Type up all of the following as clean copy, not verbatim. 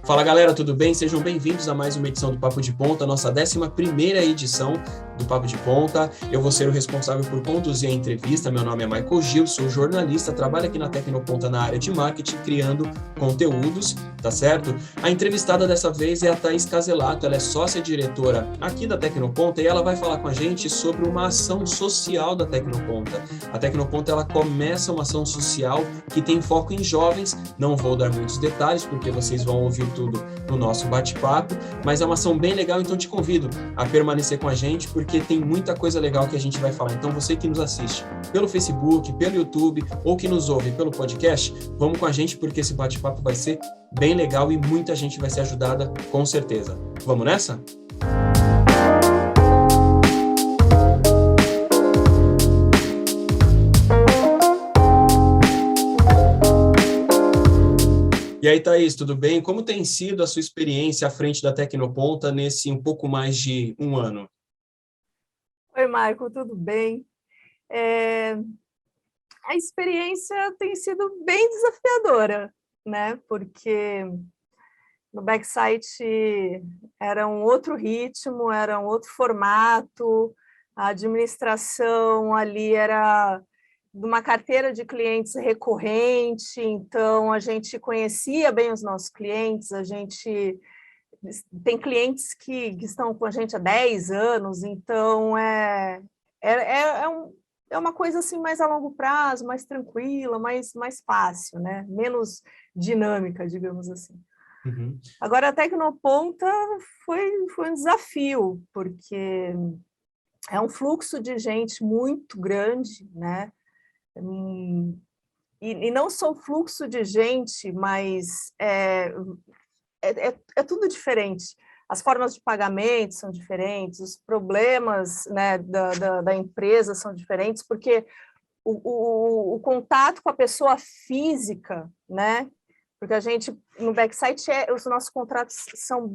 Fala galera, tudo bem? Sejam bem-vindos a mais uma edição do Papo de Ponta, nossa 11ª edição do Papo de Ponta. Eu vou ser o responsável por conduzir a entrevista. Meu nome é Michael Gil, sou jornalista, trabalho aqui na Tecnoponta na área de marketing, criando conteúdos, tá certo? A entrevistada dessa vez é a Thaís Caselato, ela é sócia-diretora aqui da Tecnoponta e ela vai falar com a gente sobre uma ação social da Tecnoponta. A Tecnoponta, ela começa uma ação social que tem foco em jovens. Não vou dar muitos detalhes, porque vocês vão ouvir tudo no nosso bate-papo, mas é uma ação bem legal, então te convido a permanecer com a gente, porque tem muita coisa legal que a gente vai falar. Então você que nos assiste pelo Facebook, pelo YouTube, ou que nos ouve pelo podcast, vamos com a gente, porque esse bate-papo vai ser bem legal e muita gente vai ser ajudada, com certeza. Vamos nessa? E aí, Thaís, tudo bem? Como tem sido a sua experiência à frente da Tecnoponta nesse um pouco mais de um ano? Oi, Michael, tudo bem? A experiência tem sido bem desafiadora, né? Porque no Backsite era um outro ritmo, era um outro formato, a administração ali era de uma carteira de clientes recorrente, então a gente conhecia bem os nossos clientes, a gente tem clientes que estão com a gente há 10 anos, então é uma coisa assim mais a longo prazo, mais tranquila, mais fácil, né? Menos dinâmica, digamos assim. Uhum. Agora, a Tecnoponta foi um desafio, porque é um fluxo de gente muito grande, né? E não só o fluxo de gente, mas é tudo diferente. As formas de pagamento são diferentes, os problemas, né, da empresa são diferentes, porque o contato com a pessoa física, né? Porque a gente, no Backsite, os nossos contratos são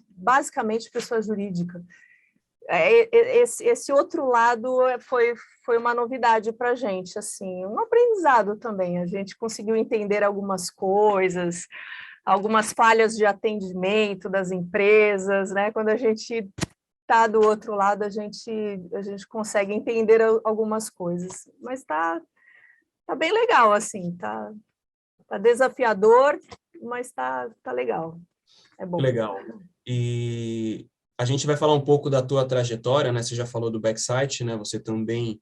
basicamente pessoa jurídica. Esse outro lado foi uma novidade para a gente, assim, um aprendizado também. A gente conseguiu entender algumas coisas, algumas falhas de atendimento das empresas, né? Quando a gente está do outro lado, a gente consegue entender algumas coisas. Mas está bem legal, assim, tá desafiador, mas tá legal. É bom. Legal. E a gente vai falar um pouco da tua trajetória, né? Você já falou do Backsite, né? Você também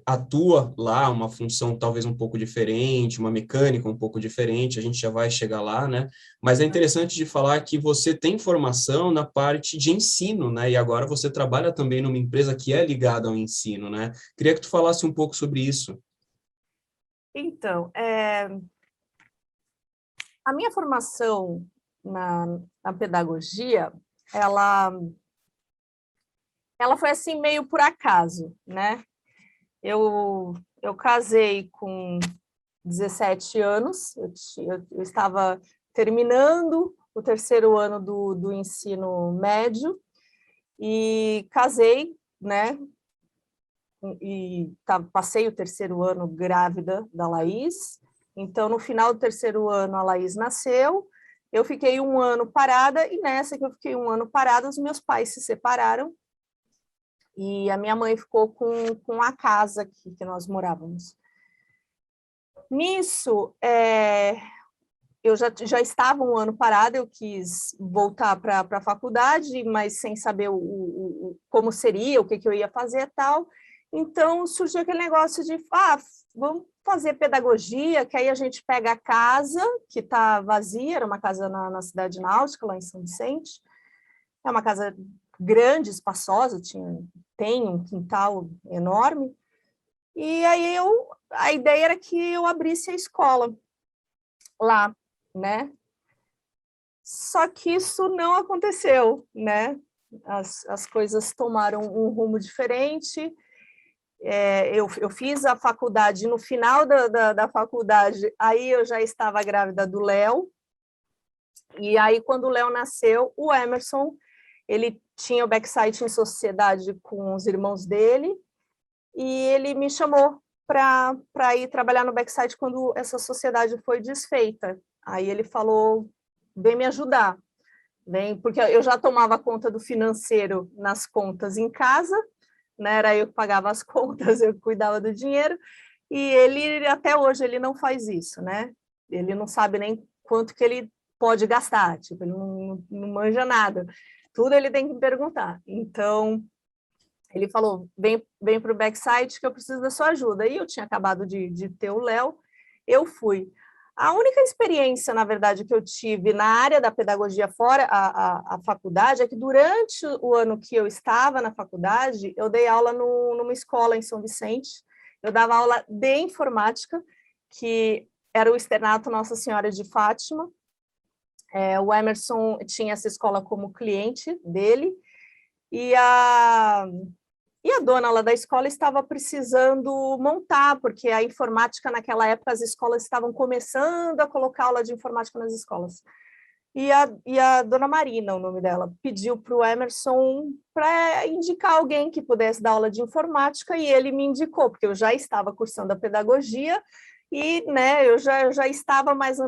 atua lá, uma função talvez um pouco diferente, uma mecânica um pouco diferente, a gente já vai chegar lá, né? Mas é interessante de falar que você tem formação na parte de ensino, né? E agora você trabalha também numa empresa que é ligada ao ensino, né? Queria que tu falasse um pouco sobre isso. Então, a minha formação na pedagogia, ela foi assim meio por acaso, né? Eu casei com 17 anos, eu estava terminando o terceiro ano do ensino médio e casei, né? E passei o terceiro ano grávida da Laís. Então, no final do terceiro ano, a Laís nasceu, eu fiquei um ano parada, e nessa que eu fiquei um ano parada, os meus pais se separaram, e a minha mãe ficou com a casa aqui que nós morávamos. Nisso, eu já estava um ano parada, eu quis voltar para a faculdade, mas sem saber como seria, o que eu ia fazer e tal. Então, surgiu aquele negócio de, vamos fazer pedagogia, que aí a gente pega a casa, que está vazia, era uma casa na Cidade Náutica, lá em São Vicente. É uma casa grande, espaçosa, tem um quintal enorme. E aí a ideia era que eu abrisse a escola lá, né? Só que isso não aconteceu, né? As coisas tomaram um rumo diferente. Eu fiz a faculdade, no final da faculdade, aí eu já estava grávida do Léo, e aí quando o Léo nasceu, o Emerson, ele tinha o Backsite em sociedade com os irmãos dele, e ele me chamou para ir trabalhar no Backsite quando essa sociedade foi desfeita. Aí ele falou vem me ajudar, porque eu já tomava conta do financeiro nas contas em casa, né? Era eu que pagava as contas, eu que cuidava do dinheiro, e ele, até hoje, ele não faz isso, né? Ele não sabe nem quanto que ele pode gastar, tipo, ele não manja nada. Tudo ele tem que me perguntar. Então, ele falou, vem para o backside que eu preciso da sua ajuda. E eu tinha acabado de ter o Léo, eu fui. A única experiência, na verdade, que eu tive na área da pedagogia fora a faculdade é que durante o ano que eu estava na faculdade, eu dei aula numa escola em São Vicente. Eu dava aula de informática, que era o externato Nossa Senhora de Fátima. O Emerson tinha essa escola como cliente dele, e a dona lá da escola estava precisando montar, porque a informática naquela época, as escolas estavam começando a colocar aula de informática nas escolas. E a dona Marina, o nome dela, pediu para o Emerson para indicar alguém que pudesse dar aula de informática, e ele me indicou, porque eu já estava cursando a pedagogia, e né, eu já estava mais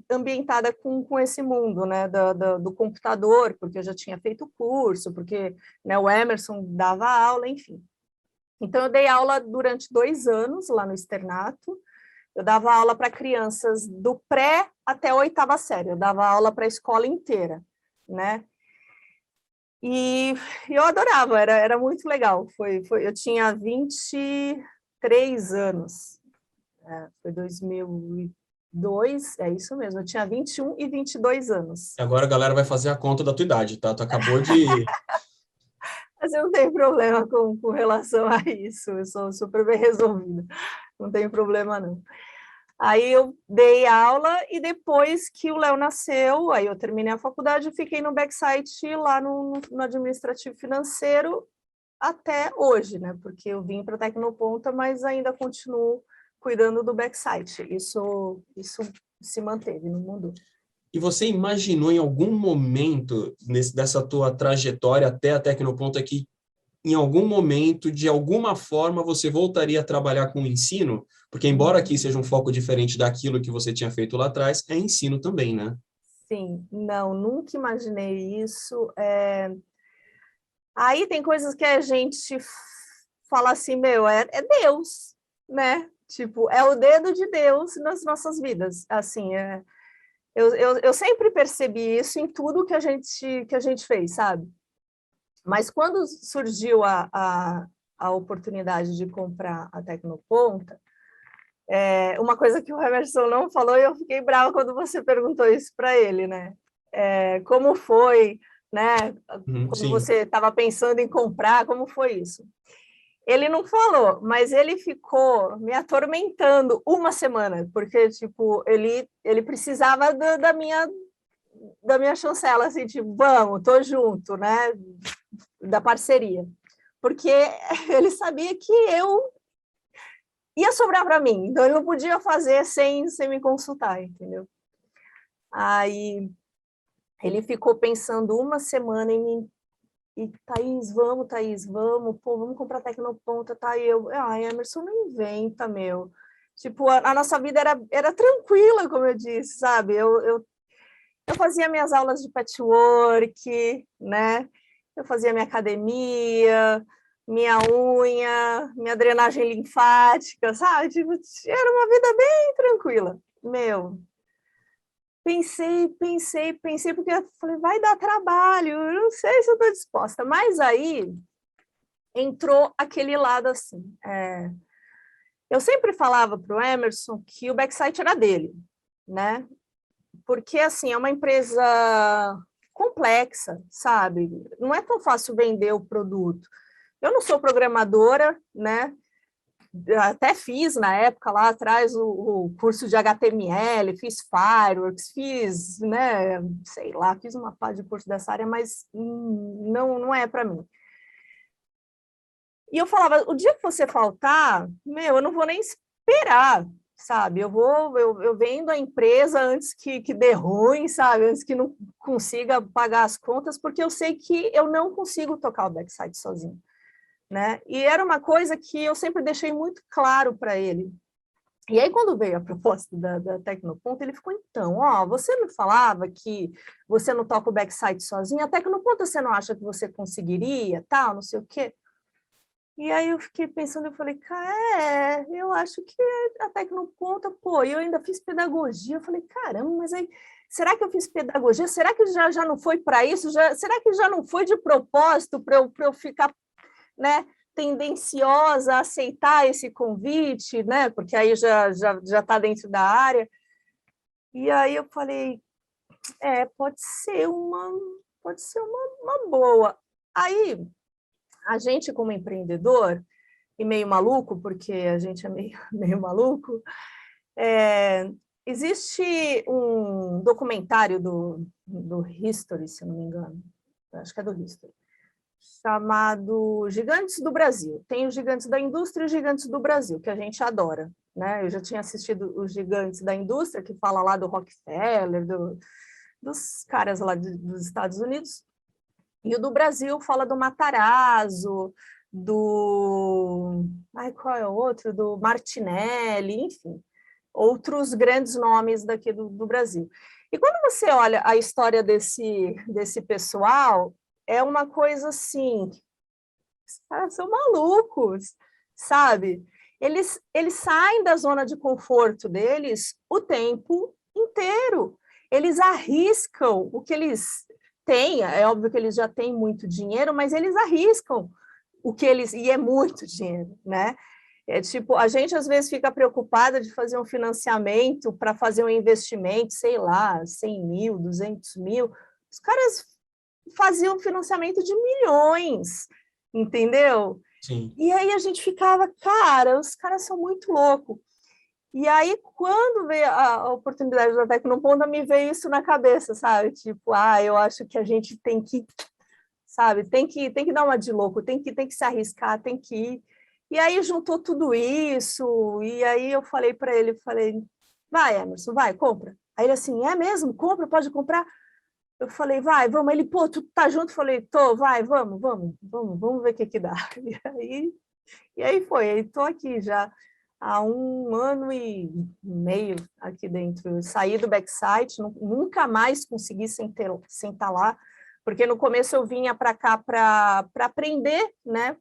ambientada com esse mundo, né, do computador, porque eu já tinha feito curso, porque né, o Emerson dava aula, enfim. Então, eu dei aula durante 2 anos lá no externato. Eu dava aula para crianças do pré até a 8ª série, eu dava aula para a escola inteira, né? E eu adorava, era muito legal. Eu tinha 23 anos, foi 2002, é isso mesmo, eu tinha 21 e 22 anos. Agora a galera vai fazer a conta da tua idade, tá? Tu acabou de... Mas eu não tenho problema com relação a isso, eu sou super bem resolvida, não tem problema não. Aí eu dei aula e depois que o Léo nasceu, aí eu terminei a faculdade e fiquei no backside lá no administrativo financeiro até hoje, né? Porque eu vim para a Tecnoponta, mas ainda continuo cuidando do backside. Isso se manteve, não mudou. E você imaginou em algum momento dessa tua trajetória até a Tecnoponta que em algum momento, de alguma forma, você voltaria a trabalhar com o ensino? Porque embora aqui seja um foco diferente daquilo que você tinha feito lá atrás, é ensino também, né? Sim, não, nunca imaginei isso. Aí tem coisas que a gente fala assim, meu, é Deus, né? Tipo, é o dedo de Deus nas nossas vidas. Assim, eu sempre percebi isso em tudo que a gente fez, sabe? Mas quando surgiu a oportunidade de comprar a Tecnoponta, uma coisa que o Emerson não falou, e eu fiquei brava quando você perguntou isso para ele, né? Como foi, né? Quando Sim. você estava pensando em comprar, como foi isso? Ele não falou, mas ele ficou me atormentando uma semana, porque tipo ele precisava da minha chancela, assim, tipo, vamos, tô junto, né? Da parceria, porque ele sabia que eu ia sobrar para mim, então ele não podia fazer sem me consultar, entendeu? Aí ele ficou pensando uma semana em mim, e Thaís, vamos, pô, vamos comprar Tecnoponta, tá? E eu, Emerson, não inventa, meu. Tipo, a nossa vida era tranquila, como eu disse, sabe? Eu fazia minhas aulas de patchwork, né? Eu fazia minha academia, minha unha, minha drenagem linfática, sabe? Tipo, era uma vida bem tranquila. Meu, pensei, porque eu falei, vai dar trabalho, eu não sei se eu estou disposta. Mas aí entrou aquele lado assim. Eu sempre falava para o Emerson que o backside era dele, né? Porque, assim, é uma empresa complexa, sabe? Não é tão fácil vender o produto. Eu não sou programadora, né? Até fiz, na época, lá atrás, o curso de HTML, fiz Fireworks, fiz, né? Sei lá, fiz uma parte de curso dessa área, mas não é para mim. E eu falava, o dia que você faltar, meu, eu não vou nem esperar, sabe? Eu vendo a empresa antes que dê ruim, sabe? Antes que não consiga pagar as contas, porque eu sei que eu não consigo tocar o backside sozinho, né? E era uma coisa que eu sempre deixei muito claro para ele. E aí, quando veio a proposta da Tecnoponto, ele ficou, então, ó, você me falava que você não toca o backside sozinha, a Tecnoponto você não acha que você conseguiria, tal, não sei o quê? E aí eu fiquei pensando, eu falei, cara, eu acho que a Tecnoponta, pô, e eu ainda fiz pedagogia, eu falei, caramba, mas aí, será que eu fiz pedagogia? Será que já não foi para isso? Será que já não foi de propósito para eu ficar, né, tendenciosa a aceitar esse convite, né? Porque aí já está dentro da área. E aí eu falei, pode ser uma boa. Aí a gente, como empreendedor, e meio maluco, porque a gente é meio maluco, existe um documentário do History, se eu não me engano, acho que é do History, chamado Gigantes do Brasil. Tem os Gigantes da Indústria e os Gigantes do Brasil, que a gente adora, né? Eu já tinha assistido os Gigantes da Indústria, que fala lá do Rockefeller, dos caras lá dos Estados Unidos, e o do Brasil fala do Matarazzo, qual é o outro? Do Martinelli, enfim, outros grandes nomes daqui do Brasil. E quando você olha a história desse pessoal, é uma coisa assim, os caras são malucos, sabe? Eles saem da zona de conforto deles o tempo inteiro. Eles arriscam o que eles têm, é óbvio que eles já têm muito dinheiro, mas eles arriscam o que eles, e é muito dinheiro, né? É tipo, a gente às vezes fica preocupada de fazer um financiamento para fazer um investimento, sei lá, 100 mil, 200 mil. Os caras faziam financiamento de milhões, entendeu? Sim. E aí a gente ficava, cara, os caras são muito loucos. E aí, quando veio a oportunidade da Tecnoponta, me veio isso na cabeça, sabe? Tipo, eu acho que a gente tem que, sabe, tem que dar uma de louco, tem que se arriscar, tem que ir. E aí juntou tudo isso, e aí eu falei para ele, vai, Emerson, vai, compra. Aí ele assim, é mesmo? Compra, pode comprar? Eu falei, vai, vamos. Ele, pô, tu tá junto? Eu falei, tô, vai, vamos ver o que dá. E aí foi, aí tô aqui já há 1 ano e meio aqui dentro. Eu saí do backside, nunca mais consegui sentar lá, porque no começo eu vinha para cá para aprender, né?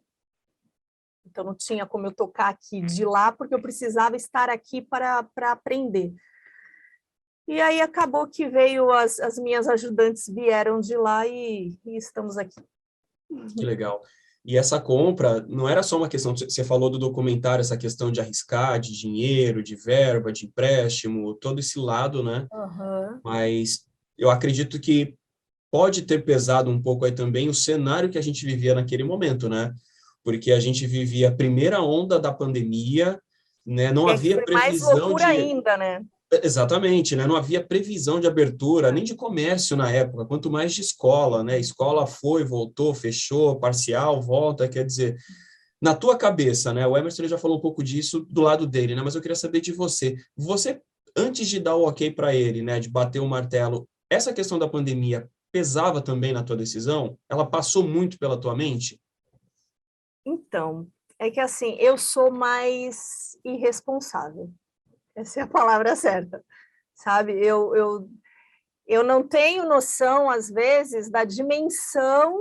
Então não tinha como eu tocar aqui de lá, porque eu precisava estar aqui para aprender. E aí acabou que veio, as minhas ajudantes vieram de lá e estamos aqui. Que legal. E essa compra não era só uma questão, você falou do documentário, essa questão de arriscar, de dinheiro, de verba, de empréstimo, todo esse lado, né? Uhum. Mas eu acredito que pode ter pesado um pouco aí também o cenário que a gente vivia naquele momento, né? Porque a gente vivia a primeira onda da pandemia, né? Não E aí havia foi mais previsão loucura de... ainda, né? Exatamente, né? Não havia previsão de abertura, nem de comércio na época, quanto mais de escola, né? Escola foi, voltou, fechou, parcial, volta, quer dizer, na tua cabeça, né? O Emerson ele já falou um pouco disso do lado dele, né? Mas eu queria saber de você. Você, antes de dar o ok para ele, né? De bater o martelo, essa questão da pandemia pesava também na tua decisão? Ela passou muito pela tua mente? Então, é que assim, eu sou mais irresponsável. Essa é a palavra certa, sabe? Eu não tenho noção, às vezes, da dimensão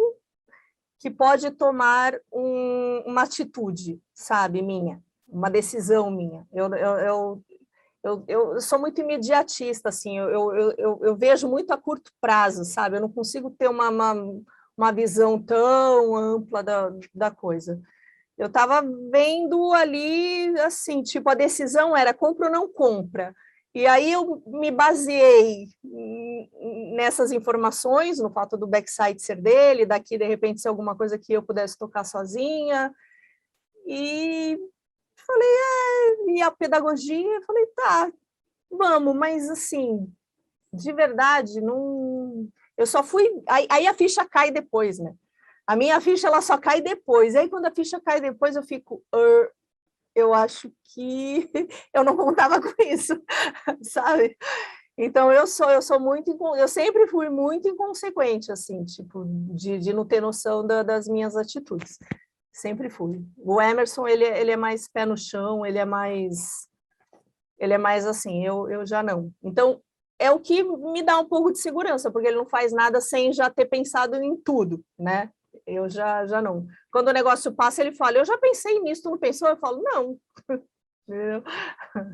que pode tomar uma atitude, sabe, minha, uma decisão minha. Eu sou muito imediatista, assim, eu vejo muito a curto prazo, sabe? Eu não consigo ter uma visão tão ampla da coisa. Eu estava vendo ali, assim, tipo, a decisão era compra ou não compra. E aí eu me baseei nessas informações, no fato do backside ser dele, daqui, de repente, ser alguma coisa que eu pudesse tocar sozinha. E falei, e a pedagogia, falei, tá, vamos, mas assim, de verdade, não. Eu só fui. Aí a ficha cai depois, né? A minha ficha ela só cai depois. Aí quando a ficha cai depois, eu fico. Eu acho que eu não contava com isso, sabe? Então eu sou muito, eu sempre fui muito inconsequente, assim, tipo, de não ter noção das minhas atitudes. Sempre fui. O Emerson, ele é mais pé no chão, ele é mais Ele é mais assim, eu já não. Então, é o que me dá um pouco de segurança, porque ele não faz nada sem já ter pensado em tudo, né? Eu já não. Quando o negócio passa, ele fala, eu já pensei nisso, tu não pensou? Eu falo, não.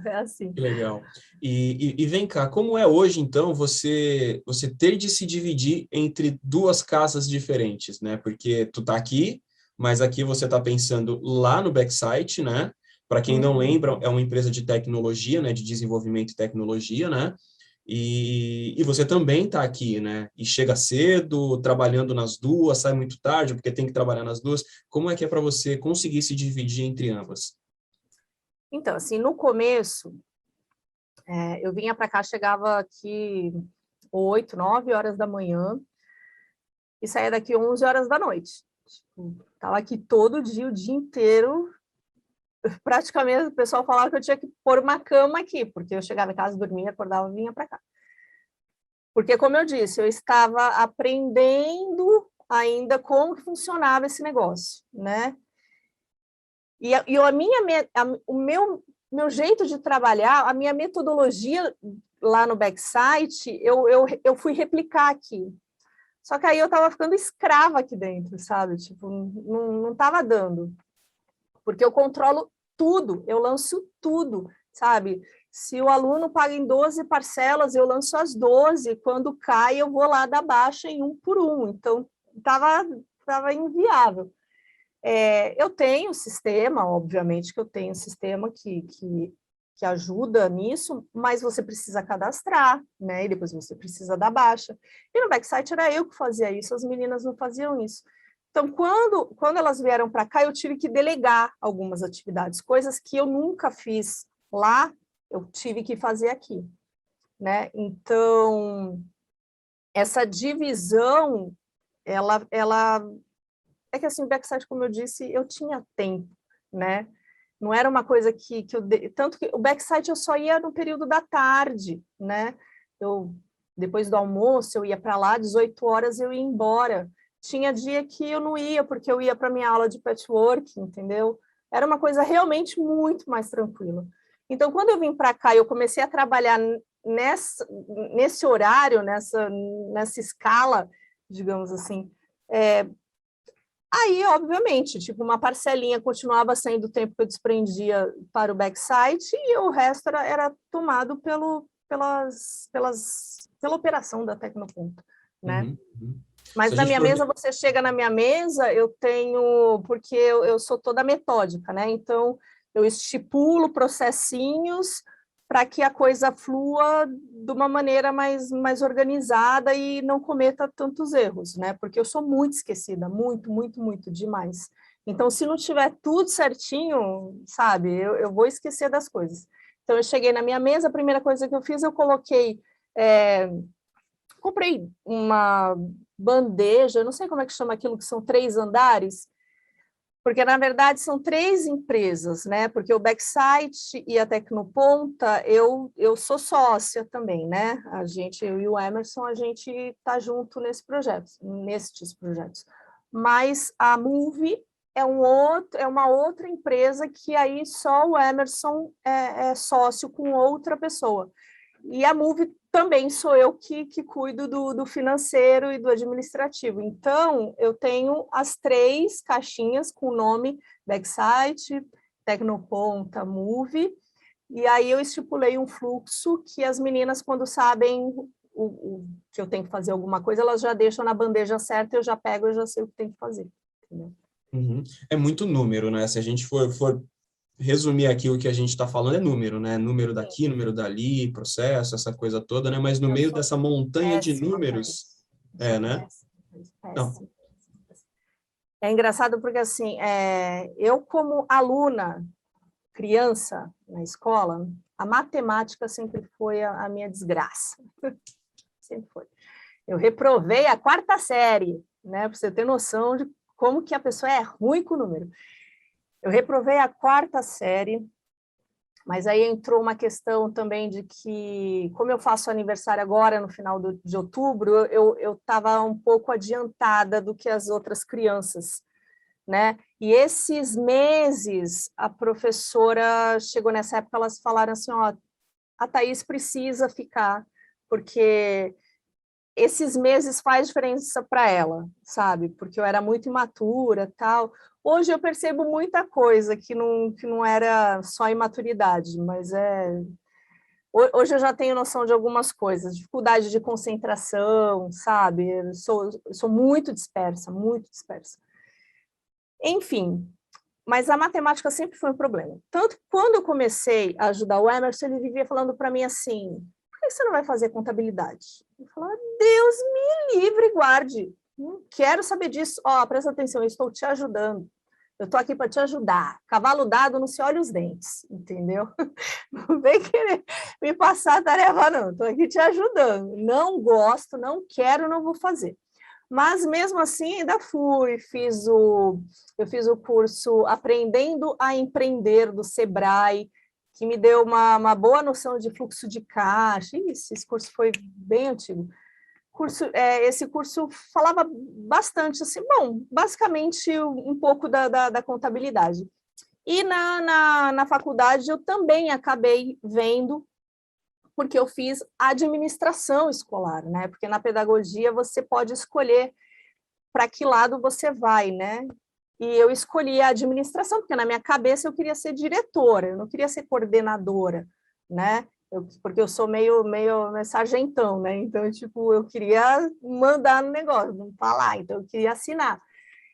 É assim. Que legal. E vem cá, como é hoje, então, você ter de se dividir entre duas casas diferentes, né? Porque tu tá aqui, mas aqui você tá pensando lá no backsite, né? Para quem não lembra, é uma empresa de tecnologia, né? De desenvolvimento e tecnologia, né? E você também está aqui, né? E chega cedo, trabalhando nas duas, sai muito tarde, porque tem que trabalhar nas duas. Como é que é para você conseguir se dividir entre ambas? Então, assim, no começo, eu vinha para cá, chegava aqui 8, 9 horas da manhã e saía daqui 11 horas da noite. Estava aqui todo dia, o dia inteiro. Praticamente, o pessoal falava que eu tinha que pôr uma cama aqui, porque eu chegava em casa, dormia, acordava e vinha para cá. Porque, como eu disse, eu estava aprendendo ainda como que funcionava esse negócio, né? O meu jeito de trabalhar, a minha metodologia lá no backsite, eu fui replicar aqui. Só que aí eu estava ficando escrava aqui dentro, sabe? Tipo, não estava dando. Porque eu controlo tudo, eu lanço tudo, sabe? Se o aluno paga em 12 parcelas, eu lanço as 12. Quando cai, eu vou lá dar baixa em um por um. Então, estava inviável. Eu tenho um sistema, obviamente que eu tenho um sistema que ajuda nisso, mas você precisa cadastrar, né? E depois você precisa dar baixa. E no backsite era eu que fazia isso, as meninas não faziam isso. Então, quando elas vieram para cá, eu tive que delegar algumas atividades, coisas que eu nunca fiz lá, eu tive que fazer aqui, né? Então, essa divisão, ela é que assim, o backside, como eu disse, eu tinha tempo, né? Não era uma coisa que tanto que o backside eu só ia no período da tarde, né? Depois do almoço, eu ia para lá, 18 horas eu ia embora. Tinha dia que eu não ia, porque eu ia para minha aula de patchwork, entendeu? Era uma coisa realmente muito mais tranquila. Então, quando eu vim para cá e eu comecei a trabalhar nesse horário, nessa escala, digamos assim, aí, obviamente, tipo, uma parcelinha continuava sendo o tempo que eu desprendia para o backsite e o resto era tomado pela operação da Tecnoponto, né? Uhum. Mas Se a na gente minha for... mesa, você chega na minha mesa, eu tenho, porque eu sou toda metódica, né? Então, eu estipulo processinhos para que a coisa flua de uma maneira mais organizada e não cometa tantos erros, né? Porque eu sou muito esquecida, muito, muito, muito, demais. Então, se não tiver tudo certinho, sabe, eu vou esquecer das coisas. Então, eu cheguei na minha mesa, a primeira coisa que eu fiz, eu coloquei... comprei uma bandeja, eu não sei como é que chama aquilo, que são 3 andares, porque, na verdade, são 3 empresas, né? Porque o Backsite e a Tecnoponta, eu sou sócia também, né? Eu e o Emerson, a gente está junto nestes projetos. Mas a Move é uma outra empresa que aí só o Emerson é sócio com outra pessoa. E a Move também sou eu que cuido do financeiro e do administrativo. Então, eu tenho as 3 caixinhas com o nome Backsite, Tecnoponta, Move, e aí eu estipulei um fluxo que as meninas, quando sabem que eu tenho que fazer alguma coisa, elas já deixam na bandeja certa, eu já pego, eu já sei o que tem que fazer. Entendeu? Uhum. É muito número, né? Se a gente for resumir aqui o que a gente está falando, é número, né? Número daqui, número dali, processo, essa coisa toda, né? Mas no Eu meio sou dessa montanha de péssima para números, isso. Eu sou né? Não. péssima. É engraçado porque, assim, eu como aluna, criança, na escola, a matemática sempre foi a minha desgraça. Sempre foi. Eu reprovei a 4ª série, né? Para você ter noção de como que a pessoa é ruim com o número. Eu reprovei a 4ª série, mas aí entrou uma questão também de que, como eu faço aniversário agora, no final de outubro, eu estava um pouco adiantada do que as outras crianças, né? E esses meses, a professora chegou nessa época, elas falaram assim, ó, a Thaís precisa ficar, porque esses meses faz diferença para ela, sabe? Porque eu era muito imatura, tal. Hoje eu percebo muita coisa que não era só imaturidade, mas hoje eu já tenho noção de algumas coisas, dificuldade de concentração, sabe? Eu sou muito dispersa, muito dispersa. Enfim, mas a matemática sempre foi um problema. Tanto que quando eu comecei a ajudar o Emerson, ele vivia falando para mim assim, por que você não vai fazer contabilidade? Eu falava, Deus me livre e guarde, não quero saber disso. Ó, presta atenção, eu estou te ajudando. Eu estou aqui para te ajudar. Cavalo dado, não se olha os dentes, entendeu? Não vem querer me passar a tarefa, não. Estou aqui te ajudando. Não gosto, não quero, não vou fazer. Mas, mesmo assim, ainda fui, eu fiz o curso Aprendendo a Empreender, do Sebrae, que me deu uma boa noção de fluxo de caixa. Esse curso foi bem antigo. Esse curso falava bastante, assim, bom, basicamente um pouco da contabilidade. E na faculdade eu também acabei vendo, porque eu fiz administração escolar, né? Porque na pedagogia você pode escolher para que lado você vai, né? E eu escolhi a administração, porque na minha cabeça eu queria ser diretora, eu não queria ser coordenadora, né? Porque eu sou meio sargentão, né? Então, tipo, eu queria mandar no negócio, não falar, então eu queria assinar.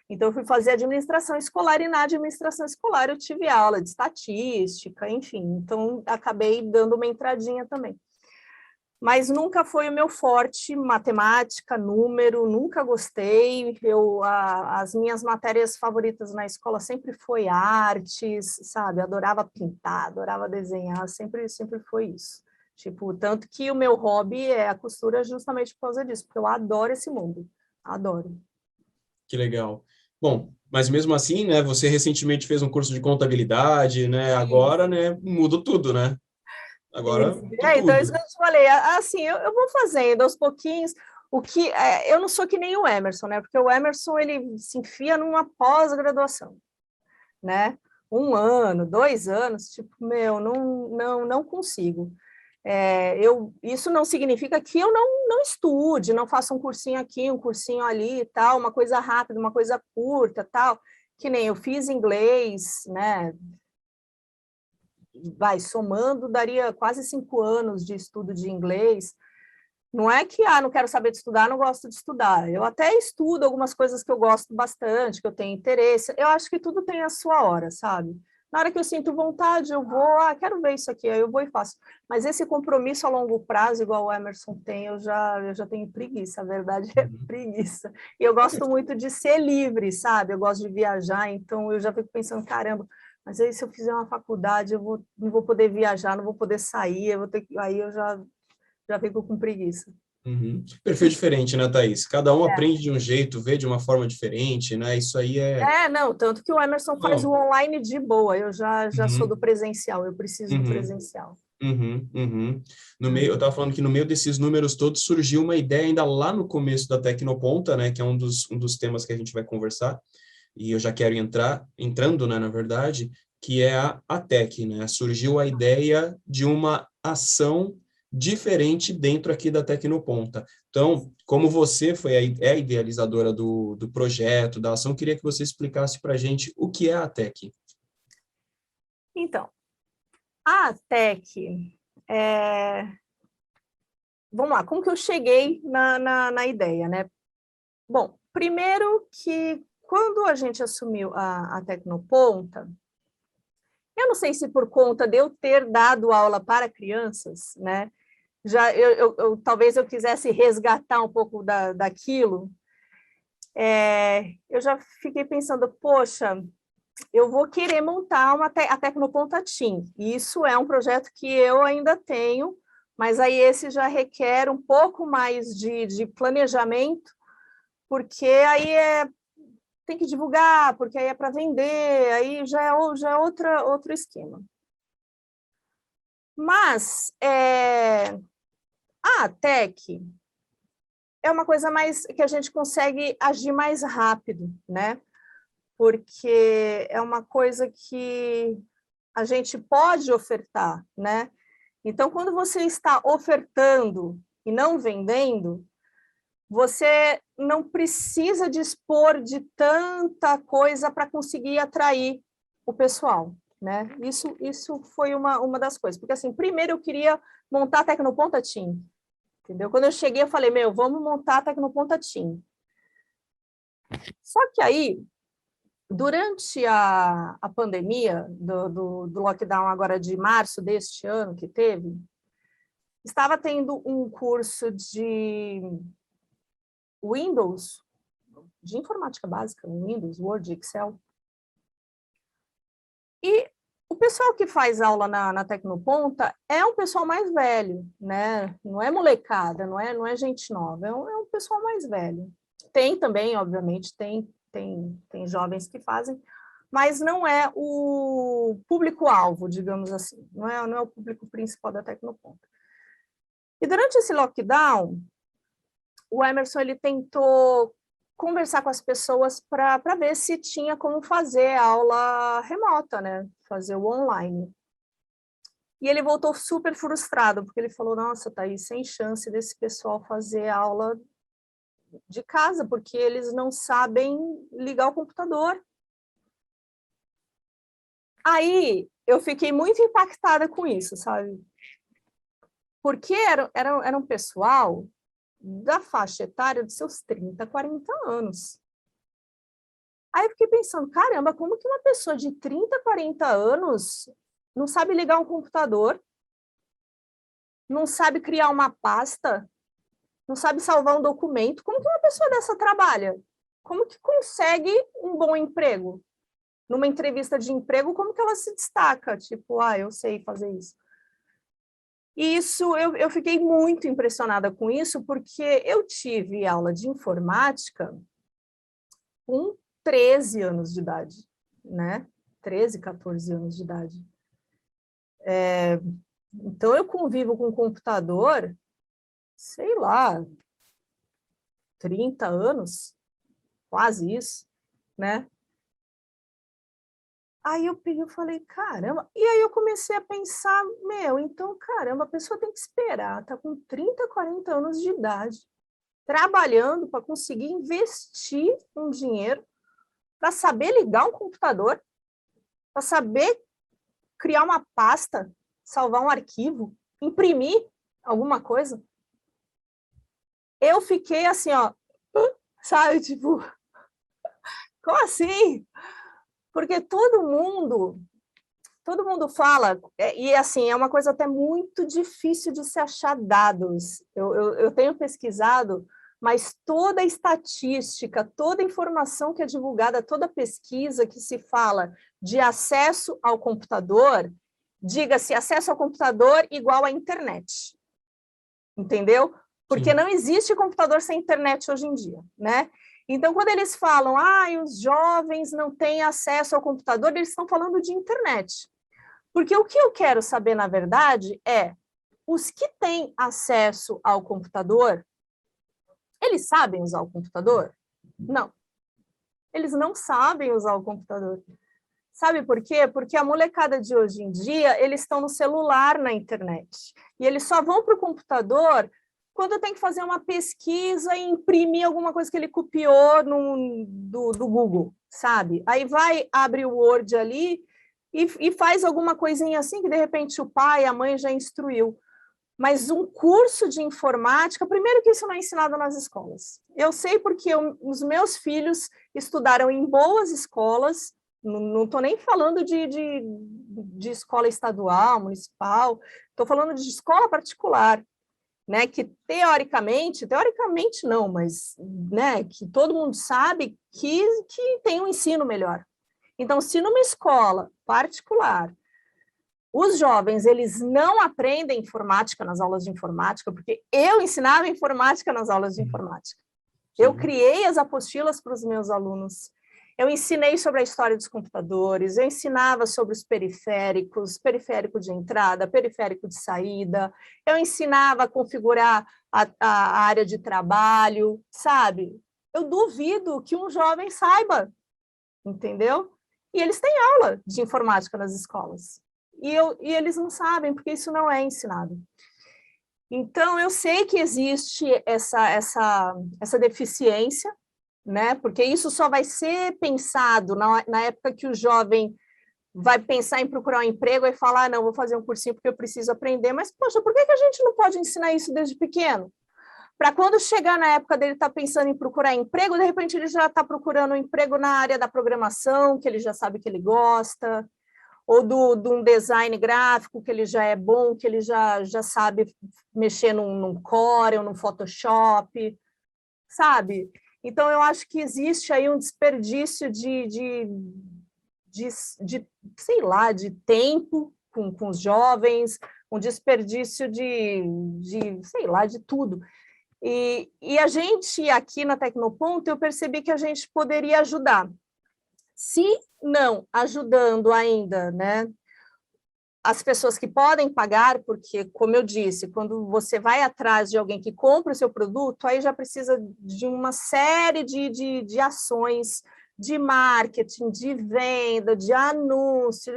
Então, eu fui fazer administração escolar, e na administração escolar eu tive aula de estatística, enfim, então acabei dando uma entradinha também. Mas nunca foi o meu forte, matemática, número, nunca gostei. As minhas matérias favoritas na escola sempre foi artes, sabe? Adorava pintar, adorava desenhar, sempre foi isso. Tipo, tanto que o meu hobby é a costura justamente por causa disso, porque eu adoro esse mundo, adoro. Que legal. Bom, mas mesmo assim, né, você recentemente fez um curso de contabilidade, né, agora, né, muda tudo, né? Agora, Então, isso que tudo. eu te falei, assim, eu vou fazendo aos pouquinhos, eu não sou que nem o Emerson, né, porque o Emerson, ele se enfia numa pós-graduação, né, 1 ano, 2 anos, tipo, meu, não consigo. Isso não significa que eu não estude, não faça um cursinho aqui, um cursinho ali e tal, uma coisa rápida, uma coisa curta, tal, que nem eu fiz inglês, né, somando, daria quase 5 anos de estudo de inglês. Não é que, não quero saber de estudar, não gosto de estudar. Eu até estudo algumas coisas que eu gosto bastante, que eu tenho interesse. Eu acho que tudo tem a sua hora, sabe? Na hora que eu sinto vontade, eu vou, quero ver isso aqui, aí eu vou e faço. Mas esse compromisso a longo prazo, igual o Emerson tem, eu já tenho preguiça, a verdade é preguiça. E eu gosto muito de ser livre, sabe? Eu gosto de viajar, então eu já fico pensando, caramba, mas aí se eu fizer uma faculdade, não vou poder viajar, não vou poder sair, aí eu já fico com preguiça. Uhum. Perfil diferente, né, Thaís? Cada um aprende de um jeito, vê de uma forma diferente, né? Isso aí é... Não, tanto que o Emerson faz o Não. online de boa, eu já sou do Uhum. presencial, eu preciso do Uhum. presencial. Uhum, uhum. No meio, eu estava falando que no meio desses números todos surgiu uma ideia ainda lá no começo da Tecnoponta, né, que é um dos temas que a gente vai conversar, e eu já quero entrando, né, na verdade, que é a ATEC, né? Surgiu a ideia de uma ação diferente dentro aqui da Tecnoponta. Então, como você é a idealizadora do projeto, da ação, queria que você explicasse para a gente o que é a ATEC. Então, a ATEC, vamos lá, como que eu cheguei na ideia, né? Bom, primeiro que quando a gente assumiu a Tecnoponta, eu não sei se por conta de eu ter dado aula para crianças, né? Talvez eu quisesse resgatar um pouco daquilo. Eu já fiquei pensando, poxa, eu vou querer montar a Tecnoponta Team. Isso é um projeto que eu ainda tenho, mas aí esse já requer um pouco mais de planejamento, porque aí tem que divulgar, porque aí é para vender, aí já é outro esquema. Mas a Tech é uma coisa mais que a gente consegue agir mais rápido, né? Porque é uma coisa que a gente pode ofertar, né? Então, quando você está ofertando e não vendendo, você não precisa dispor de tanta coisa para conseguir atrair o pessoal, né? Isso foi uma das coisas. Porque, assim, primeiro eu queria montar a Tecnoponta Team, entendeu? Quando eu cheguei, eu falei, vamos montar a Tecnoponta Team. Só que aí, durante a pandemia do lockdown agora de março deste ano que teve, estava tendo um curso de Windows, de informática básica, Windows, Word, Excel. E o pessoal que faz aula na Tecnoponta é um pessoal mais velho, né? Não é molecada, não é gente nova, é um pessoal mais velho. Tem também, obviamente, tem jovens que fazem, mas não é o público-alvo, digamos assim, não é o público principal da Tecnoponta. E durante esse lockdown, o Emerson ele tentou conversar com as pessoas para ver se tinha como fazer aula remota, né? Fazer o online. E ele voltou super frustrado, porque ele falou, nossa, Thaís, sem chance desse pessoal fazer aula de casa, porque eles não sabem ligar o computador. Aí, eu fiquei muito impactada com isso, sabe? Porque era um pessoal da faixa etária dos seus 30, 40 anos. Aí eu fiquei pensando, caramba, como que uma pessoa de 30, 40 anos não sabe ligar um computador, não sabe criar uma pasta, não sabe salvar um documento? Como que uma pessoa dessa trabalha? Como que consegue um bom emprego? Numa entrevista de emprego, como que ela se destaca? Tipo, eu sei fazer isso. E isso, eu fiquei muito impressionada com isso, porque eu tive aula de informática com 13 anos de idade, né? 13, 14 anos de idade. Então, eu convivo com o computador, sei lá, 30 anos, quase isso, né? Aí eu peguei e falei, caramba, e aí eu comecei a pensar, então, caramba, a pessoa tem que esperar, tá com 30, 40 anos de idade, trabalhando para conseguir investir um dinheiro, para saber ligar um computador, para saber criar uma pasta, salvar um arquivo, imprimir alguma coisa. Eu fiquei assim, ó, sabe, tipo, como assim? Porque todo mundo fala, e assim, é uma coisa até muito difícil de se achar dados. Eu tenho pesquisado, mas toda a estatística, toda a informação que é divulgada, toda pesquisa que se fala de acesso ao computador, diga-se acesso ao computador igual à internet. Entendeu? Porque Sim. Não existe computador sem internet hoje em dia, né? Então, quando eles falam, os jovens não têm acesso ao computador, eles estão falando de internet. Porque o que eu quero saber, na verdade, é os que têm acesso ao computador, eles sabem usar o computador? Não. Eles não sabem usar o computador. Sabe por quê? Porque a molecada de hoje em dia, eles estão no celular na internet. E eles só vão para o computador quando tem que fazer uma pesquisa e imprimir alguma coisa que ele copiou do Google, sabe? Aí vai, abre o Word ali e faz alguma coisinha assim que, de repente, o pai, a mãe já instruiu. Mas um curso de informática, primeiro que isso não é ensinado nas escolas. Eu sei porque os meus filhos estudaram em boas escolas, não estou nem falando de escola estadual, municipal, estou falando de escola particular, né, que teoricamente não, mas né, que todo mundo sabe que tem um ensino melhor. Então, se numa escola particular, os jovens, eles não aprendem informática nas aulas de informática, porque eu ensinava informática nas aulas de informática. Sim. Eu criei as apostilas para os meus alunos, eu ensinei sobre a história dos computadores, eu ensinava sobre os periféricos, periférico de entrada, periférico de saída, eu ensinava a configurar a área de trabalho, sabe? Eu duvido que um jovem saiba, entendeu? E eles têm aula de informática nas escolas. e eles não sabem, porque isso não é ensinado. Então, eu sei que existe essa deficiência, né? Porque isso só vai ser pensado na época que o jovem vai pensar em procurar um emprego e falar, não, vou fazer um cursinho porque eu preciso aprender, mas, poxa, por que a gente não pode ensinar isso desde pequeno? Para quando chegar na época dele estar pensando em procurar emprego, de repente ele já está procurando um emprego na área da programação, que ele já sabe que ele gosta, ou de um design gráfico, que ele já é bom, que ele já sabe mexer num Core ou num Photoshop, sabe? Então, eu acho que existe aí um desperdício sei lá, de tempo com os jovens, um desperdício sei lá, de tudo. E a gente, aqui na Tecnoponto, eu percebi que a gente poderia ajudar. Se não ajudando ainda, né, as pessoas que podem pagar, porque, como eu disse, quando você vai atrás de alguém que compra o seu produto, aí já precisa de uma série de ações de marketing, de venda, de anúncio.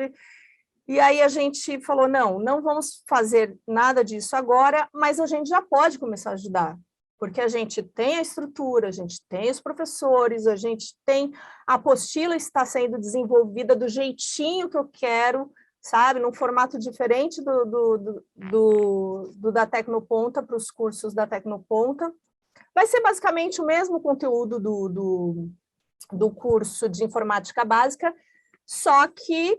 E aí a gente falou, não vamos fazer nada disso agora, mas a gente já pode começar a ajudar, porque a gente tem a estrutura, a gente tem os professores, a gente tem a apostila está sendo desenvolvida do jeitinho que eu quero, sabe, num formato diferente do da Tecnoponta para os cursos da Tecnoponta. Vai ser basicamente o mesmo conteúdo do curso de informática básica, só que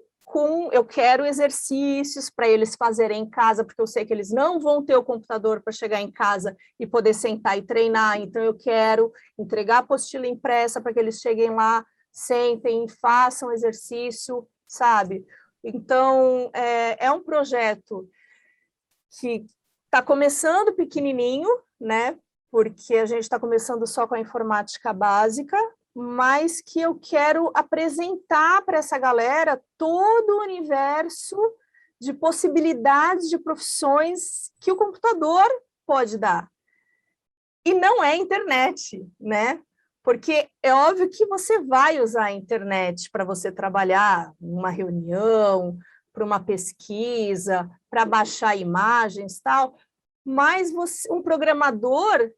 eu quero exercícios para eles fazerem em casa, porque eu sei que eles não vão ter o computador para chegar em casa e poder sentar e treinar, então eu quero entregar a apostila impressa para que eles cheguem lá, sentem e façam exercício, sabe? Então, é um projeto que está começando pequenininho, né? Porque a gente está começando só com a informática básica, mas que eu quero apresentar para essa galera todo o universo de possibilidades de profissões que o computador pode dar. E não é internet, né? Porque é óbvio que você vai usar a internet para você trabalhar numa reunião, para uma pesquisa, para baixar imagens, tal, mas um programador,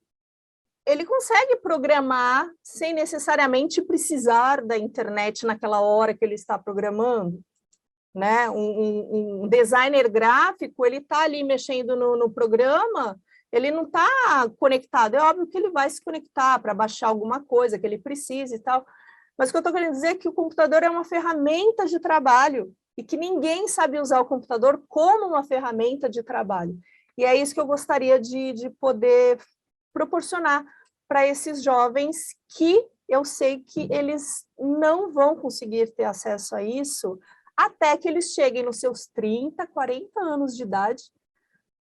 ele consegue programar sem necessariamente precisar da internet naquela hora que ele está programando, né? Um designer gráfico, ele está ali mexendo no programa, ele não está conectado, é óbvio que ele vai se conectar para baixar alguma coisa que ele precise e tal, mas o que eu estou querendo dizer é que o computador é uma ferramenta de trabalho e que ninguém sabe usar o computador como uma ferramenta de trabalho. E é isso que eu gostaria de poder proporcionar para esses jovens que eu sei que eles não vão conseguir ter acesso a isso até que eles cheguem nos seus 30, 40 anos de idade,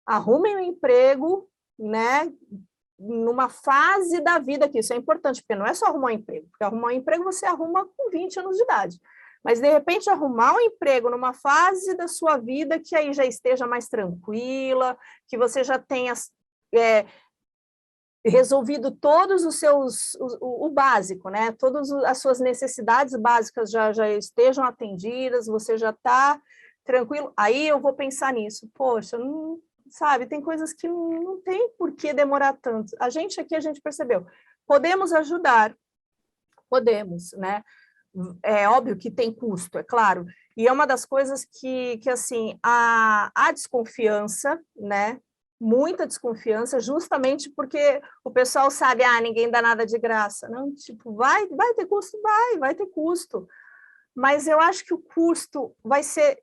arrumem um emprego, né, numa fase da vida que isso é importante, porque não é só arrumar um emprego, porque arrumar um emprego você arruma com 20 anos de idade, mas de repente arrumar um emprego numa fase da sua vida que aí já esteja mais tranquila, que você já tenha resolvido todos os seus, o básico, né? Todas as suas necessidades básicas já estejam atendidas, você já está tranquilo, aí eu vou pensar nisso, poxa, não, sabe, tem coisas que não tem por que demorar tanto. A gente aqui, a gente percebeu, podemos ajudar, podemos, né? É óbvio que tem custo, é claro, e é uma das coisas que assim, a desconfiança, né? Muita desconfiança, justamente porque o pessoal sabe, ninguém dá nada de graça. Não, tipo, vai ter custo? Vai ter custo. Mas eu acho que o custo vai ser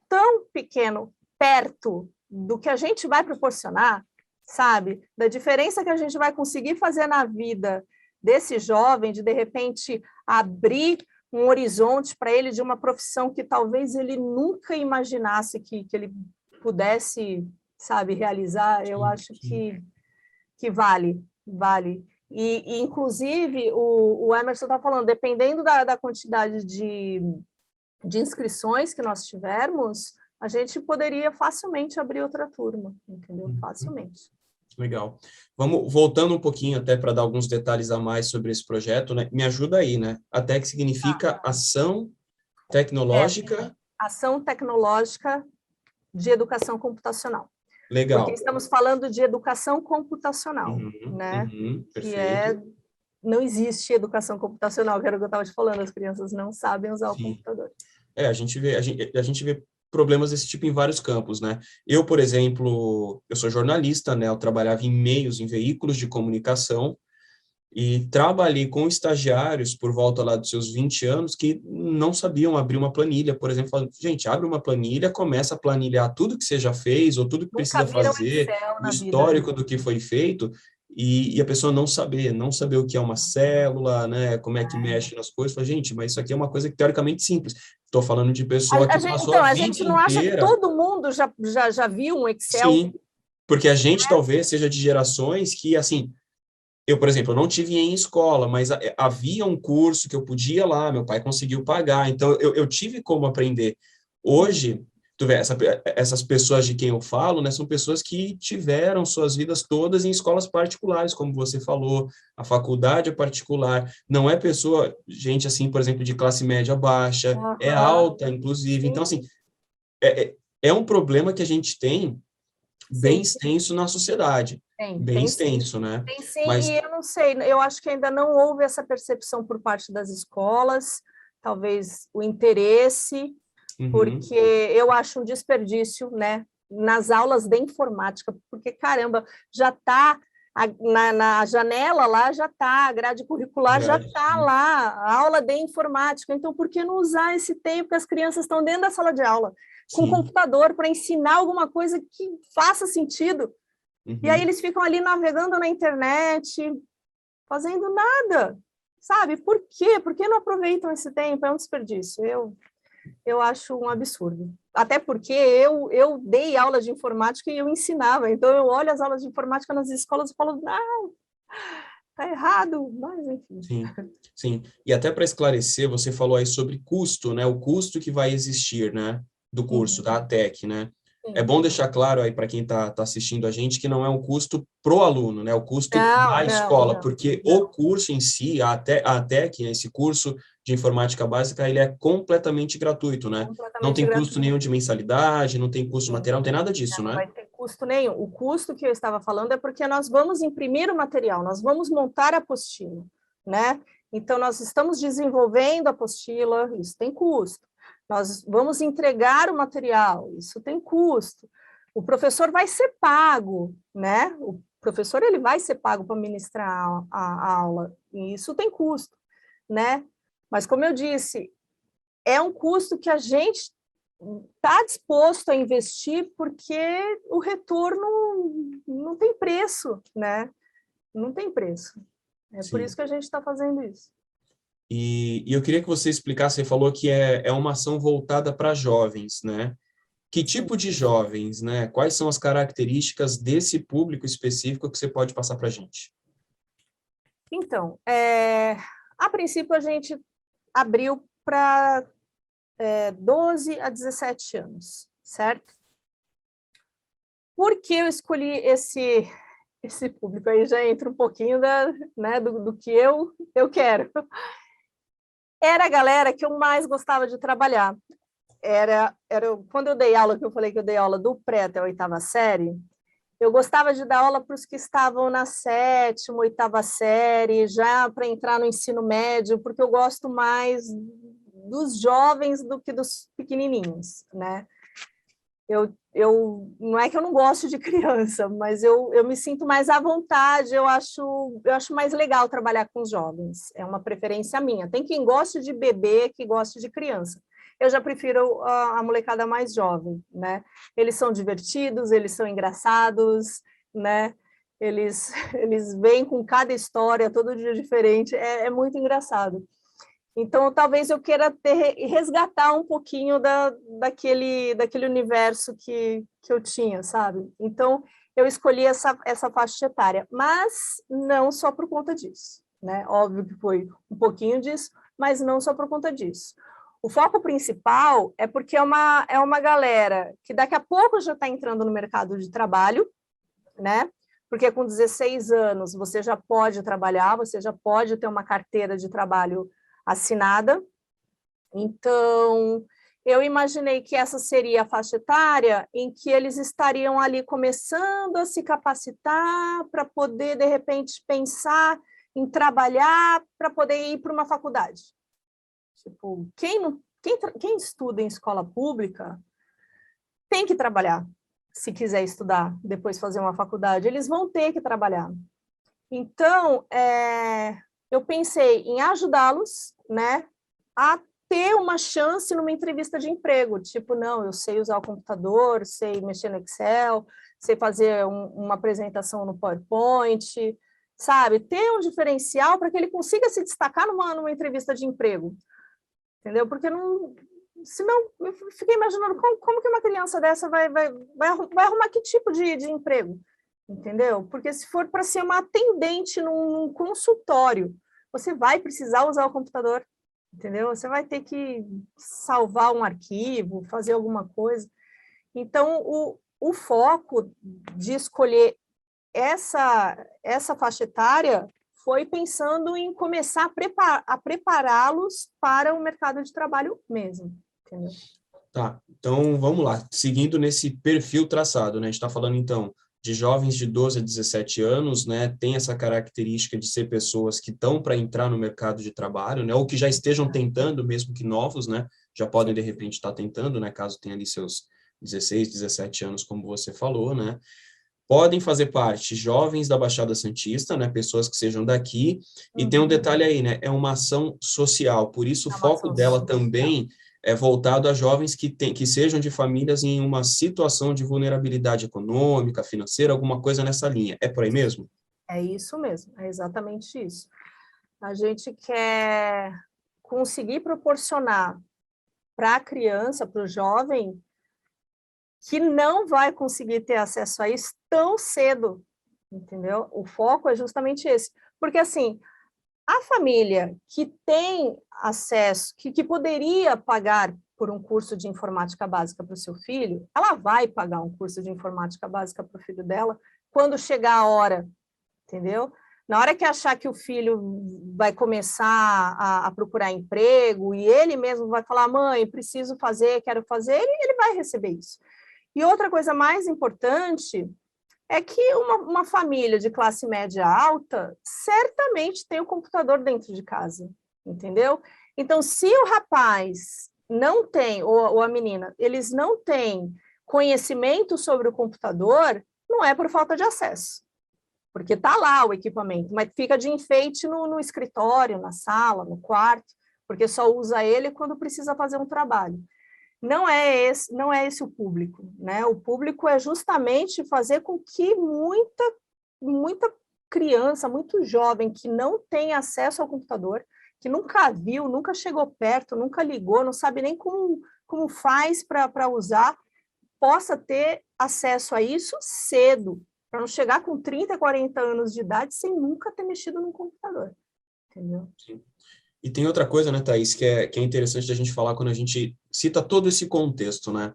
tão pequeno perto do que a gente vai proporcionar, sabe? Da diferença que a gente vai conseguir fazer na vida desse jovem, de repente abrir um horizonte para ele de uma profissão que talvez ele nunca imaginasse que ele pudesse, sabe, realizar. Eu acho que vale. E inclusive, o Emerson está falando, dependendo da quantidade de inscrições que nós tivermos, a gente poderia facilmente abrir outra turma, entendeu? Facilmente. Legal. Vamos voltando um pouquinho até para dar alguns detalhes a mais sobre esse projeto, né? Me ajuda aí, né? A TEC significa Ação Tecnológica Ação tecnológica de educação computacional. Legal. Porque estamos falando de educação computacional, né? Perfeito. Não existe educação computacional, que era o que eu estava te falando, as crianças não sabem usar o computador. A gente vê problemas desse tipo em vários campos, né? Eu, por exemplo, eu sou jornalista, né? Eu trabalhava em meios, em veículos de comunicação, e trabalhei com estagiários por volta lá dos seus 20 anos que não sabiam abrir uma planilha, por exemplo, falando, gente, abre uma planilha, começa a planilhar tudo que você já fez ou tudo que Nunca precisa viram fazer, Excel o na vida. histórico do que foi feito, e a pessoa não saber o que é uma célula, né, como é que mexe nas coisas, fala, gente, mas isso aqui é uma coisa que teoricamente simples. Estou falando de pessoa que passou a A vida gente não acha que inteira. todo mundo já viu um Excel? Sim, porque a gente talvez seja de gerações que, assim, eu, por exemplo, eu não tive em escola, mas havia um curso que eu podia ir lá, meu pai conseguiu pagar, então eu tive como aprender. Hoje, tu vê, essas pessoas de quem eu falo, né, são pessoas que tiveram suas vidas todas em escolas particulares, como você falou, a faculdade é particular, não é pessoa, gente assim, por exemplo, de classe média baixa, é alta, inclusive. Então, assim, é um problema que a gente tem bem extenso na sociedade. Bem extenso, né? Tem sim, Mas, e eu não sei, eu acho que ainda não houve essa percepção por parte das escolas, talvez o interesse, porque eu acho um desperdício, né, nas aulas de informática, porque, caramba, já está na janela lá, já está, a grade curricular já está lá, a aula de informática, então por que não usar esse tempo que as crianças estão dentro da sala de aula, com computador, para ensinar alguma coisa que faça sentido? E aí eles ficam ali navegando na internet, fazendo nada, sabe? Por quê? Por que não aproveitam esse tempo? É um desperdício. Eu acho um absurdo. Até porque eu dei aula de informática e eu ensinava. Então, eu olho as aulas de informática nas escolas e falo, tá errado, mas enfim. Sim. E até para esclarecer, você falou aí sobre custo, né? O custo que vai existir, né? Do curso, da ATEC, né? É bom deixar claro aí para quem está assistindo a gente que não é um custo pro aluno, né? O custo da escola, porque o curso em si, a ATEC, esse curso de informática básica, ele é completamente gratuito, né? Não tem custo nenhum de mensalidade, não tem custo material, não tem nada disso, né? Não vai ter custo nenhum. O custo que eu estava falando é porque nós vamos imprimir o material, nós vamos montar a apostila, né? Então, nós estamos desenvolvendo a apostila, isso tem custo. Nós vamos entregar o material, isso tem custo. O professor vai ser pago, né? O professor ele vai ser pago para ministrar a aula, e isso tem custo, né? Mas, como eu disse, é um custo que a gente está disposto a investir porque o retorno não tem preço, né? Não tem preço. É por isso que a gente está fazendo isso. E eu queria que você explicasse, você falou que é uma ação voltada para jovens, né? Que tipo de jovens, né? Quais são as características desse público específico que você pode passar para a gente? Então, a princípio a gente abriu para 12 a 17 anos, certo? Por que eu escolhi esse público? Aí já entra um pouquinho do que eu quero. Era a galera que eu mais gostava de trabalhar. Era quando eu dei aula, que eu falei que eu dei aula do pré até a 8ª série, eu gostava de dar aula para os que estavam na 7ª, 8ª série, já para entrar no ensino médio, porque eu gosto mais dos jovens do que dos pequenininhos, né? Não é que eu não gosto de criança, mas eu me sinto mais à vontade, eu acho mais legal trabalhar com os jovens, é uma preferência minha. Tem quem goste de bebê, que goste de criança. Eu já prefiro a molecada mais jovem, né? Eles são divertidos, eles são engraçados, né? Eles vêm com cada história, todo dia diferente, é muito engraçado. Então, talvez eu queira resgatar um pouquinho daquele universo que eu tinha, sabe? Então, eu escolhi essa faixa etária, mas não só por conta disso, né? Óbvio que foi um pouquinho disso, mas não só por conta disso. O foco principal é porque é uma galera que daqui a pouco já está entrando no mercado de trabalho, né? Porque com 16 anos você já pode trabalhar, você já pode ter uma carteira de trabalho assinada. Então, eu imaginei que essa seria a faixa etária em que eles estariam ali começando a se capacitar para poder, de repente, pensar em trabalhar para poder ir para uma faculdade. Tipo, quem estuda em escola pública tem que trabalhar, se quiser estudar, depois fazer uma faculdade, eles vão ter que trabalhar. Então, eu pensei em ajudá-los, né, a ter uma chance numa entrevista de emprego, tipo, não, eu sei usar o computador, sei mexer no Excel, sei fazer uma apresentação no PowerPoint, sabe? Ter um diferencial para que ele consiga se destacar numa entrevista de emprego, entendeu? Porque não, senão, eu fiquei imaginando como que uma criança dessa vai arrumar que tipo de emprego, entendeu? Porque se for para ser uma atendente num consultório, você vai precisar usar o computador, entendeu? Você vai ter que salvar um arquivo, fazer alguma coisa. Então, o foco de escolher essa faixa etária foi pensando em começar a prepará-los para o mercado de trabalho mesmo, entendeu? Tá, então vamos lá. Seguindo nesse perfil traçado, né? A gente está falando, então, de jovens de 12 a 17 anos, né? Tem essa característica de ser pessoas que estão para entrar no mercado de trabalho, né? Ou que já estejam tentando, mesmo que novos, né? Já podem, de repente, estar tentando, né? Caso tenha ali seus 16, 17 anos, como você falou, né? Podem fazer parte jovens da Baixada Santista, né, pessoas que sejam daqui, e tem um detalhe aí, né, é uma ação social, por isso o foco dela também é voltado a jovens que sejam de famílias em uma situação de vulnerabilidade econômica, financeira, alguma coisa nessa linha. É por aí mesmo? É isso mesmo, é exatamente isso. A gente quer conseguir proporcionar para a criança, para o jovem, que não vai conseguir ter acesso a isso tão cedo, entendeu? O foco é justamente esse. Porque, assim, a família que tem acesso, que poderia pagar por um curso de informática básica para o seu filho, ela vai pagar um curso de informática básica para o filho dela quando chegar a hora, entendeu? Na hora que achar que o filho vai começar a procurar emprego e ele mesmo vai falar, mãe, preciso fazer, quero fazer, ele vai receber isso. E outra coisa mais importante é que uma família de classe média alta certamente tem o computador dentro de casa, entendeu? Então, se o rapaz não tem, ou a menina, eles não têm conhecimento sobre o computador, não é por falta de acesso, porque está lá o equipamento, mas fica de enfeite no escritório, na sala, no quarto, porque só usa ele quando precisa fazer um trabalho. Não é esse o público, né? O público é justamente fazer com que muita criança, muito jovem que não tem acesso ao computador, que nunca viu, nunca chegou perto, nunca ligou, não sabe nem como faz para usar, possa ter acesso a isso cedo, para não chegar com 30, 40 anos de idade sem nunca ter mexido no computador, entendeu? Sim. E tem outra coisa, né, Thaís, que é interessante a gente falar quando a gente cita todo esse contexto, né?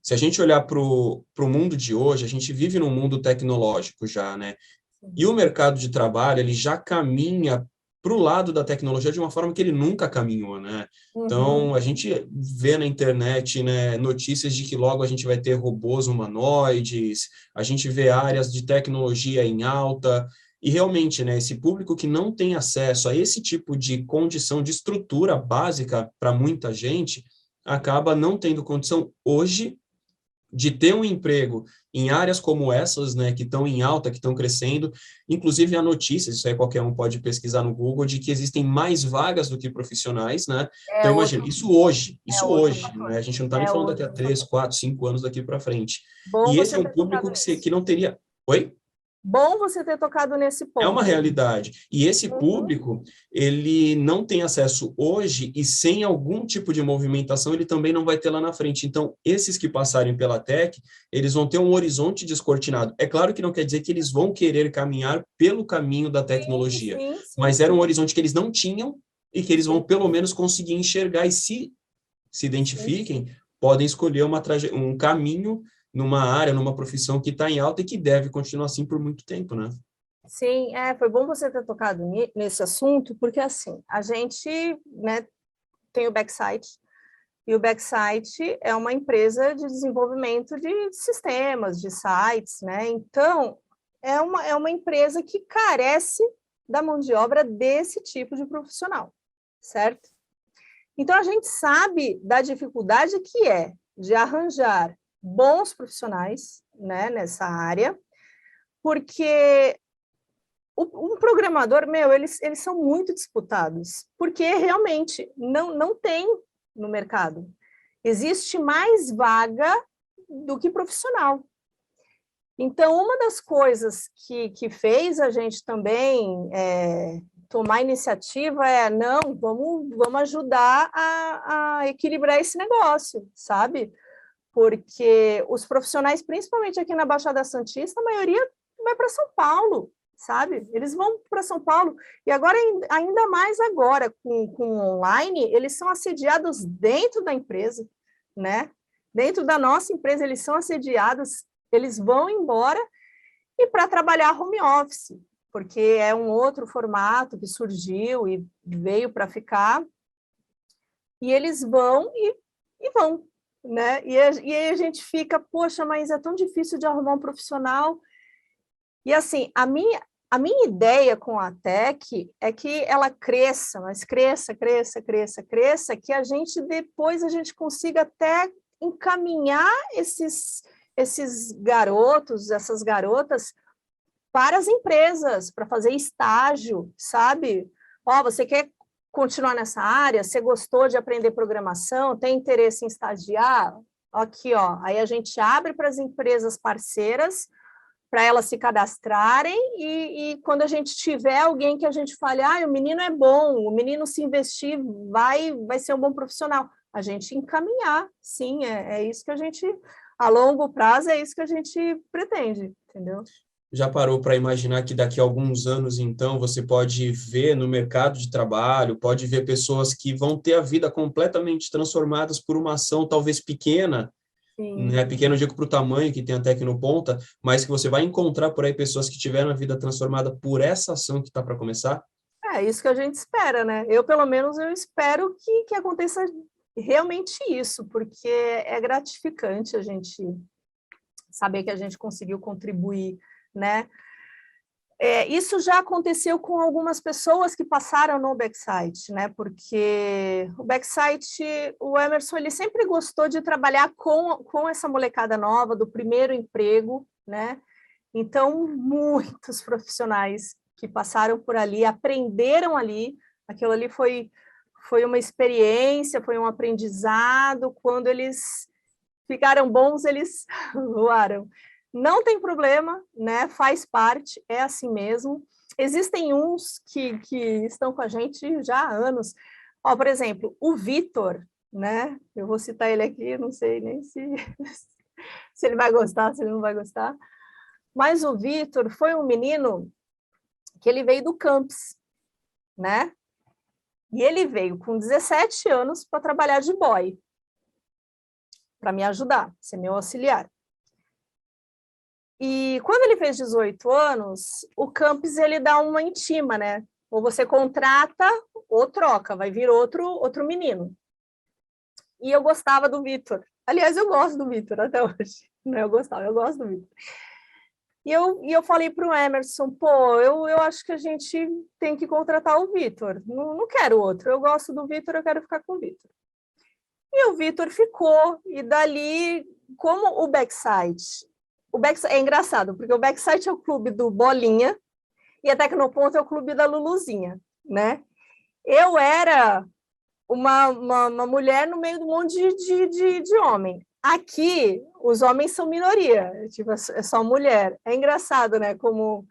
Se a gente olhar para o mundo de hoje, a gente vive num mundo tecnológico já, né? E o mercado de trabalho, ele já caminha para o lado da tecnologia de uma forma que ele nunca caminhou, né? Então, a gente vê na internet, né, notícias de que logo a gente vai ter robôs humanoides, a gente vê áreas de tecnologia em alta, e realmente, né, esse público que não tem acesso a esse tipo de condição, de estrutura básica para muita gente, acaba não tendo condição hoje de ter um emprego em áreas como essas, né, que estão em alta, que estão crescendo. Inclusive, há notícias, isso aí qualquer um pode pesquisar no Google, de que existem mais vagas do que profissionais, né? Então, imagina, isso hoje, né? A gente não está nem falando daqui a 3, 4, 5 anos daqui para frente. Bom E esse você é um ter público tocado que nisso. não teria... Oi? Bom você ter tocado nesse É uma ponto. realidade. E esse público, ele não tem acesso hoje e sem algum tipo de movimentação, ele também não vai ter lá na frente. Então, esses que passarem pela Tech, eles vão ter um horizonte descortinado. É claro que não quer dizer que eles vão querer caminhar pelo caminho da tecnologia, mas era um horizonte que eles não tinham e que eles vão pelo menos conseguir enxergar e se identifiquem, podem escolher um caminho numa área, numa profissão que está em alta e que deve continuar assim por muito tempo, né? Sim, foi bom você ter tocado nesse assunto, porque assim, a gente, né, tem o backside, E o Backsite é uma empresa de desenvolvimento de sistemas, de sites, né? Então, é uma empresa que carece da mão de obra desse tipo de profissional, certo? Então, a gente sabe da dificuldade que é de arranjar bons profissionais, né, nessa área, porque um programador, eles são muito disputados, porque realmente não tem no mercado. Existe mais vaga do que profissional. Então, uma das coisas que fez a gente também tomar iniciativa não, vamos ajudar a equilibrar esse negócio, sabe? Porque os profissionais, principalmente aqui na Baixada Santista, a maioria vai para São Paulo, sabe? Eles vão para São Paulo, e agora, ainda mais agora, com online, eles são assediados dentro da empresa, né? Dentro da nossa empresa, eles são assediados, eles vão embora e para trabalhar home office, porque é um outro formato que surgiu e veio para ficar, e eles vão e vão, né? E aí a gente fica, poxa, mas é tão difícil de arrumar um profissional. E assim, a minha ideia com a Tec é que ela cresça, mas cresça, que a gente depois consiga até encaminhar esses garotos, essas garotas para as empresas, para fazer estágio, sabe? Ó, você quer continuar nessa área? Você gostou de aprender programação? Tem interesse em estagiar? Aqui, ó. Aí a gente abre para as empresas parceiras, para elas se cadastrarem, e quando a gente tiver alguém que a gente fale, o menino é bom, o menino se investir vai ser um bom profissional, a gente encaminhar, sim, é isso que a gente, a longo prazo, é isso que a gente pretende, entendeu? Já parou para imaginar que daqui a alguns anos, então, você pode ver no mercado de trabalho, pode ver pessoas que vão ter a vida completamente transformadas por uma ação talvez pequena, né? Pequeno, eu digo para o tamanho que tem a Tecnoponta, mas que você vai encontrar por aí pessoas que tiveram a vida transformada por essa ação que está para começar? É isso que a gente espera, né? Pelo menos, eu espero que aconteça realmente isso, porque é gratificante a gente saber que a gente conseguiu contribuir, né? Isso já aconteceu com algumas pessoas que passaram no Backsite, né? Porque o Backsite, o Emerson, ele sempre gostou de trabalhar com essa molecada nova, do primeiro emprego, né? Então, muitos profissionais que passaram por ali, aprenderam ali, aquilo ali foi uma experiência, foi um aprendizado, quando eles ficaram bons, eles voaram. Não tem problema, né? Faz parte, é assim mesmo. Existem uns que estão com a gente já há anos. Ó, por exemplo, o Vitor, né? Eu vou citar ele aqui, não sei nem se ele vai gostar, se ele não vai gostar. Mas o Vitor foi um menino que ele veio do campus, né? E ele veio com 17 anos para trabalhar de boy, para me ajudar, ser meu auxiliar. E quando ele fez 18 anos, o campus ele dá uma intima, né? Ou você contrata ou troca, vai vir outro menino. E eu gostava do Vitor. Aliás, eu gosto do Vitor até hoje. Não, eu gosto do Vitor. E eu falei para o Emerson, eu acho que a gente tem que contratar o Vitor. Não quero outro. Eu gosto do Vitor, eu quero ficar com o Vitor. E o Vitor ficou. E dali, como o Backsite é engraçado, porque o Backsite é o clube do Bolinha e a Tecnoponta é o clube da Luluzinha, né? Eu era uma mulher no meio de um monte de homem. Aqui, os homens são minoria, tipo, é só mulher. É engraçado, né? Como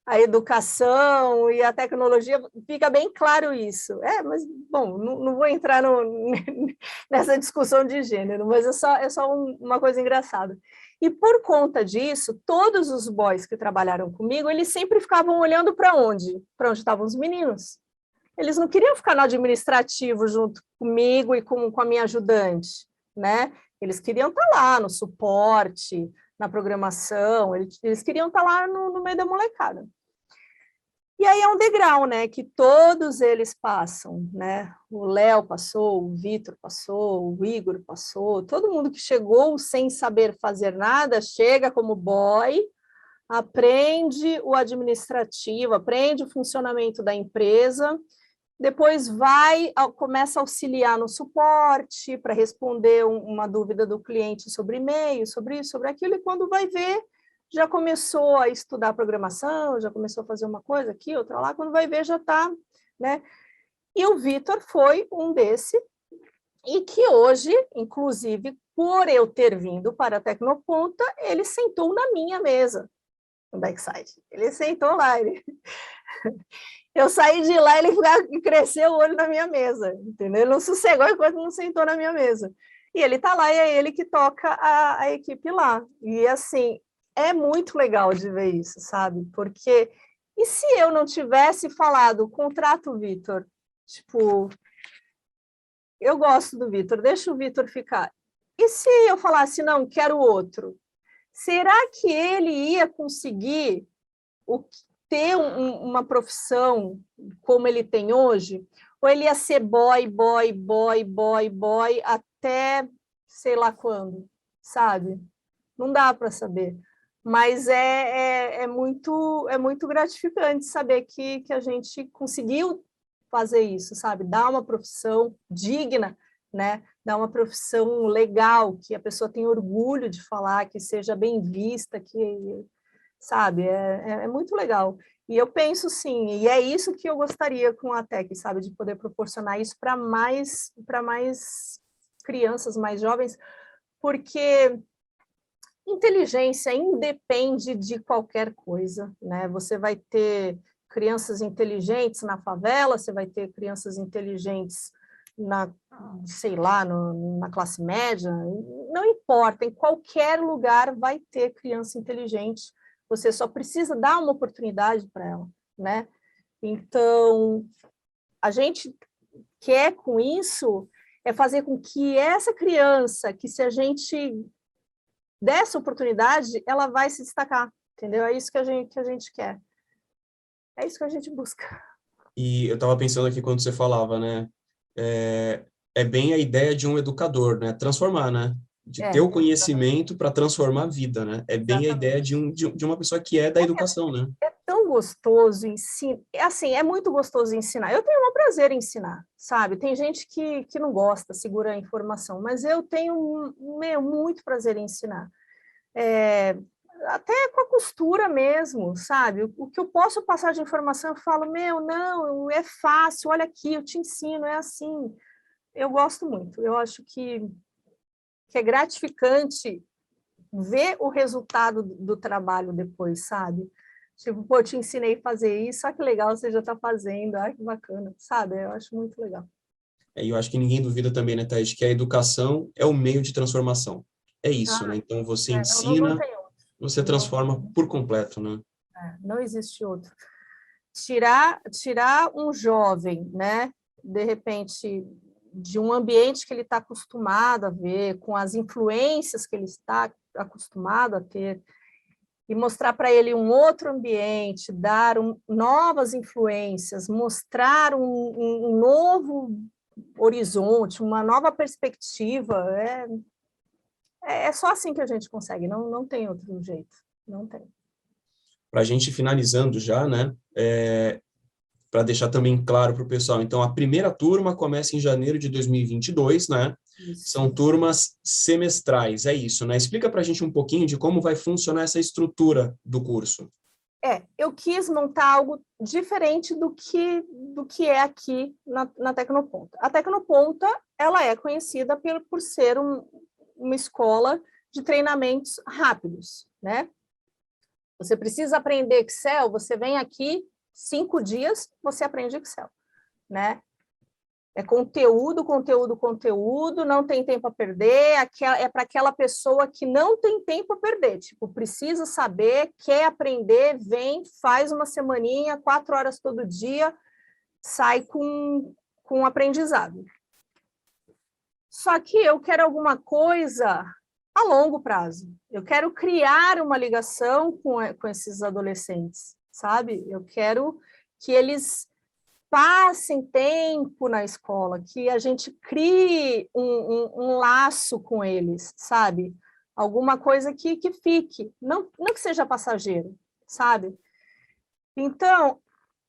a educação e a tecnologia, fica bem claro isso. Mas, bom, não vou entrar nessa discussão de gênero, mas é só uma coisa engraçada. E por conta disso, todos os boys que trabalharam comigo, eles sempre ficavam olhando para onde? Para onde estavam os meninos. Eles não queriam ficar no administrativo junto comigo e com a minha ajudante, né? Eles queriam estar lá no suporte, na programação, eles queriam estar lá no meio da molecada. E aí é um degrau, né, que todos eles passam, né? O Léo passou, o Vitor passou, o Igor passou, todo mundo que chegou sem saber fazer nada, chega como boy, aprende o administrativo, aprende o funcionamento da empresa, depois começa a auxiliar no suporte para responder uma dúvida do cliente sobre e-mail, sobre isso, sobre aquilo, e quando vai ver, já começou a estudar programação, já começou a fazer uma coisa aqui, outra lá, quando vai ver já está, né? E o Vitor foi um desse, e que hoje, inclusive, por eu ter vindo para a Tecnoponta, ele sentou na minha mesa, no backside. Ele sentou lá, eu saí de lá, ele cresceu o olho na minha mesa, entendeu? Ele não sossegou enquanto não sentou na minha mesa. E ele está lá, e é ele que toca a equipe lá. E, assim, é muito legal de ver isso, sabe? Porque, e se eu não tivesse falado, contrato o Vitor? Tipo, eu gosto do Vitor, deixa o Vitor ficar. E se eu falasse, não, quero outro? Será que ele ia conseguir ter uma profissão como ele tem hoje? Ou ele ia ser boy até sei lá quando, sabe? Não dá para saber. Mas é muito gratificante saber que a gente conseguiu fazer isso, sabe? Dar uma profissão digna, né? Dar uma profissão legal, que a pessoa tenha orgulho de falar, que seja bem vista, que, sabe? É muito legal. E eu penso, sim, e é isso que eu gostaria com a Tec, sabe? De poder proporcionar isso para mais crianças, mais jovens, porque inteligência independe de qualquer coisa, né? Você vai ter crianças inteligentes na favela, você vai ter crianças inteligentes sei lá, na classe média, não importa, em qualquer lugar vai ter criança inteligente, você só precisa dar uma oportunidade para ela, né? Então, a gente quer com isso é fazer com que essa criança, que se a gente dessa oportunidade, ela vai se destacar, entendeu? É isso que a gente quer. É isso que a gente busca. E eu estava pensando aqui quando você falava, né? É bem a ideia de um educador, né? Transformar, né? De ter o conhecimento para transformar a vida, né? É bem a ideia de uma pessoa que é da educação, né? É tão gostoso ensinar, assim, é muito gostoso ensinar. Eu tenho um prazer em ensinar, sabe? Tem gente que não gosta, segura a informação, mas eu tenho muito prazer em ensinar. Até com a costura mesmo, sabe? O que eu posso passar de informação, eu falo, não, é fácil, olha aqui, eu te ensino, é assim. Eu gosto muito, eu acho que é gratificante ver o resultado do trabalho depois, sabe? Tipo, pô, eu te ensinei a fazer isso, olha que legal, você já está fazendo, olha que bacana, sabe? Eu acho muito legal. E eu acho que ninguém duvida também, né, Thaís, que a educação é o meio de transformação. É isso, né? Então, você Não ensina, tem outro. você transforma por completo, né? Não existe outro. Tirar um jovem, né, de repente, de um ambiente que ele está acostumado a ver, com as influências que ele está acostumado a ter, e mostrar para ele um outro ambiente, dar novas influências, mostrar um novo horizonte, uma nova perspectiva, é só assim que a gente consegue, não tem outro jeito, não tem. Para a gente finalizando já, né? Para deixar também claro para o pessoal, então a primeira turma começa em janeiro de 2022, né? Isso. São turmas semestrais, é isso, né? Explica para a gente um pouquinho de como vai funcionar essa estrutura do curso. Eu quis montar algo diferente do que é aqui na Tecnoponta. A Tecnoponta, ela é conhecida por ser uma escola de treinamentos rápidos, né? Você precisa aprender Excel, você vem aqui, 5 dias, você aprende Excel, né? É conteúdo, não tem tempo a perder, é para aquela pessoa que não tem tempo a perder, tipo, precisa saber, quer aprender, vem, faz uma semaninha, 4 horas todo dia, sai com aprendizado. Só que eu quero alguma coisa a longo prazo, eu quero criar uma ligação com esses adolescentes, sabe? Eu quero que eles passem tempo na escola, que a gente crie um laço com eles, sabe? Alguma coisa que fique, não que seja passageiro, sabe? Então,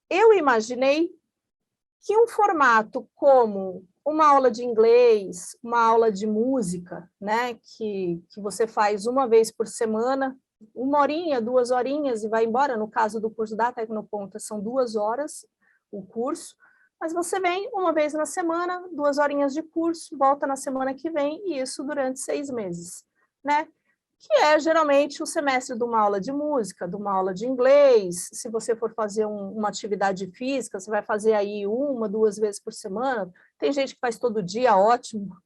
eu imaginei que um formato como uma aula de inglês, uma aula de música, né, que você faz uma vez por semana, 1 horinha, 2 horinhas e vai embora. No caso do curso da Tecnoponta, são 2 horas o curso, mas você vem uma vez na semana, 2 horinhas de curso, volta na semana que vem, e isso durante 6 meses, né? Que é geralmente o semestre de uma aula de música, de uma aula de inglês. Se você for fazer uma atividade física, você vai fazer aí 1, 2 vezes por semana. Tem gente que faz todo dia, ótimo,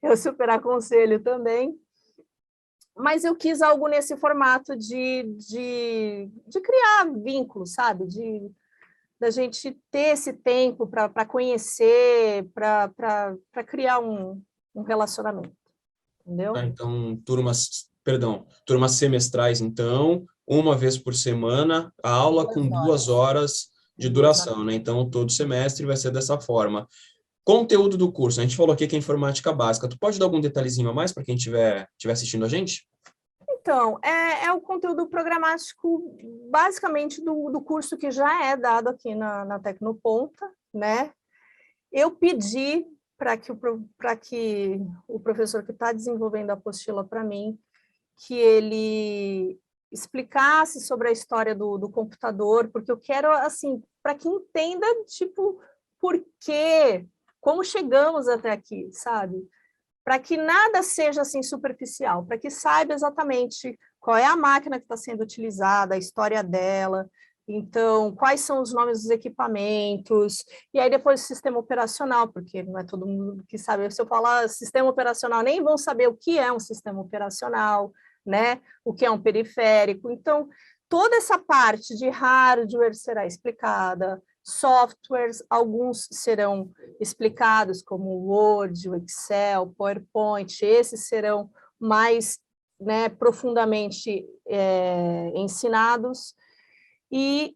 eu super aconselho também. Mas eu quis algo nesse formato de criar vínculos, sabe? Da gente ter esse tempo para conhecer, para criar um relacionamento, entendeu? Então, turmas semestrais, então, uma vez por semana, a aula com 2 horas de duração, né? Então, todo semestre vai ser dessa forma. Conteúdo do curso, a gente falou aqui que é informática básica. Tu pode dar algum detalhezinho a mais para quem estiver assistindo a gente? Então, é o conteúdo programático, basicamente, do curso que já é dado aqui na Tecnoponta, né? Eu pedi para que o professor que está desenvolvendo a apostila para mim, que ele explicasse sobre a história do computador, porque eu quero, assim, para que entenda, tipo, por quê, como chegamos até aqui, sabe? Para que nada seja assim superficial, para que saiba exatamente qual é a máquina que está sendo utilizada, a história dela, então, quais são os nomes dos equipamentos, e aí depois o sistema operacional, porque não é todo mundo que sabe, se eu falar sistema operacional, nem vão saber o que é um sistema operacional, né? O que é um periférico. Então, toda essa parte de hardware será explicada, softwares, alguns serão explicados, como o Word, o Excel, o PowerPoint, esses serão mais, né, profundamente ensinados. E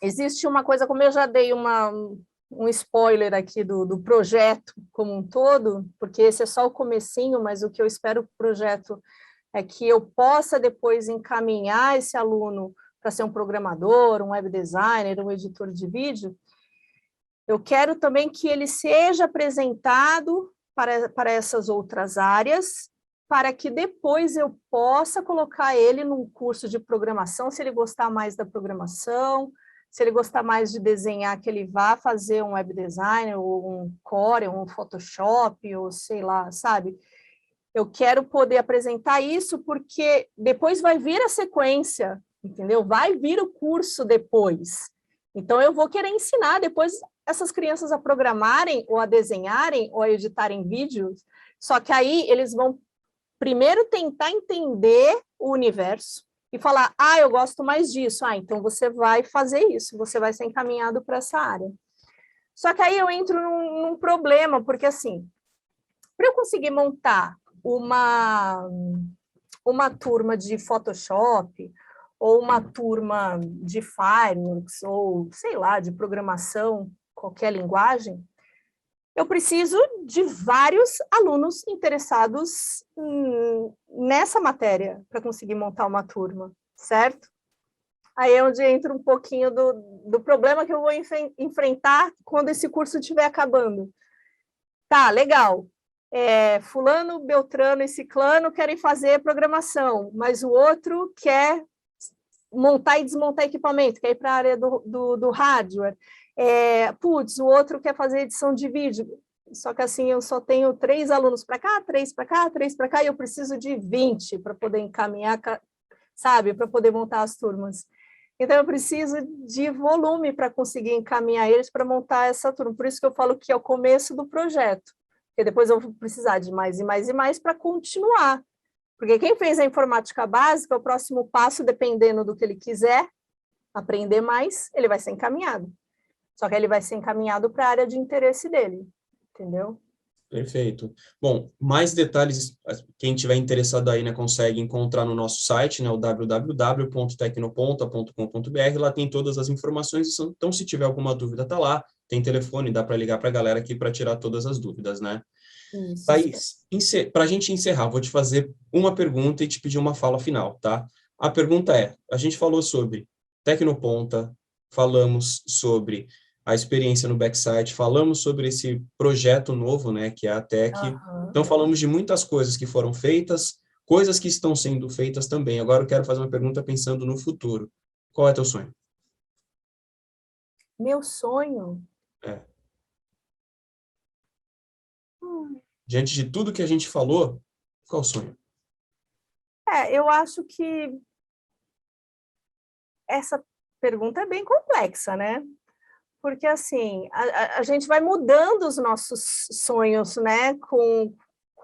existe uma coisa, como eu já dei um spoiler aqui do projeto como um todo, porque esse é só o comecinho, mas o que eu espero para o projeto é que eu possa depois encaminhar esse aluno para ser um programador, um web designer, um editor de vídeo. Eu quero também que ele seja apresentado para essas outras áreas, para que depois eu possa colocar ele num curso de programação, se ele gostar mais da programação, se ele gostar mais de desenhar, que ele vá fazer um web design, ou um Core, ou um Photoshop, ou sei lá, sabe? Eu quero poder apresentar isso, porque depois vai vir a sequência, entendeu? Vai vir o curso depois. Então, eu vou querer ensinar depois essas crianças a programarem, ou a desenharem, ou a editarem vídeos, só que aí eles vão primeiro tentar entender o universo e falar, eu gosto mais disso, então você vai fazer isso, você vai ser encaminhado para essa área. Só que aí eu entro num problema, porque assim, para eu conseguir montar uma turma de Photoshop, ou uma turma de Fireworks, ou sei lá, de programação, qualquer linguagem, eu preciso de vários alunos interessados nessa matéria para conseguir montar uma turma, certo? Aí é onde entra um pouquinho do problema que eu vou enfrentar quando esse curso estiver acabando. Tá, legal. Fulano, Beltrano e Ciclano querem fazer programação, mas o outro quer montar e desmontar equipamento, quer ir para a área do hardware. O outro quer fazer edição de vídeo, só que assim, eu só tenho 3 alunos para cá, 3 para cá, 3 para cá, e eu preciso de 20 para poder encaminhar, sabe, para poder montar as turmas. Então, eu preciso de volume para conseguir encaminhar eles para montar essa turma. Por isso que eu falo que é o começo do projeto, porque depois eu vou precisar de mais e mais e mais para continuar. Porque quem fez a informática básica, o próximo passo, dependendo do que ele quiser aprender mais, ele vai ser encaminhado. Só que ele vai ser encaminhado para a área de interesse dele, entendeu? Perfeito. Bom, mais detalhes, quem tiver interessado aí, né, consegue encontrar no nosso site, né, o www.tecnoponta.com.br, lá tem todas as informações, então se tiver alguma dúvida, tá lá, tem telefone, dá para ligar para a galera aqui para tirar todas as dúvidas, né? Isso. Thaís, para a gente encerrar, vou te fazer uma pergunta e te pedir uma fala final, tá? A pergunta é, a gente falou sobre Tecnoponta, falamos sobre a experiência no backside, falamos sobre esse projeto novo, né, que é a Tech. Aham. Então, falamos de muitas coisas que foram feitas, coisas que estão sendo feitas também. Agora eu quero fazer uma pergunta pensando no futuro. Qual é teu sonho? Meu sonho? É. Hum, Diante de tudo que a gente falou, qual é o sonho? eu acho que essa pergunta é bem complexa, né? Porque, assim, a gente vai mudando os nossos sonhos, né? Com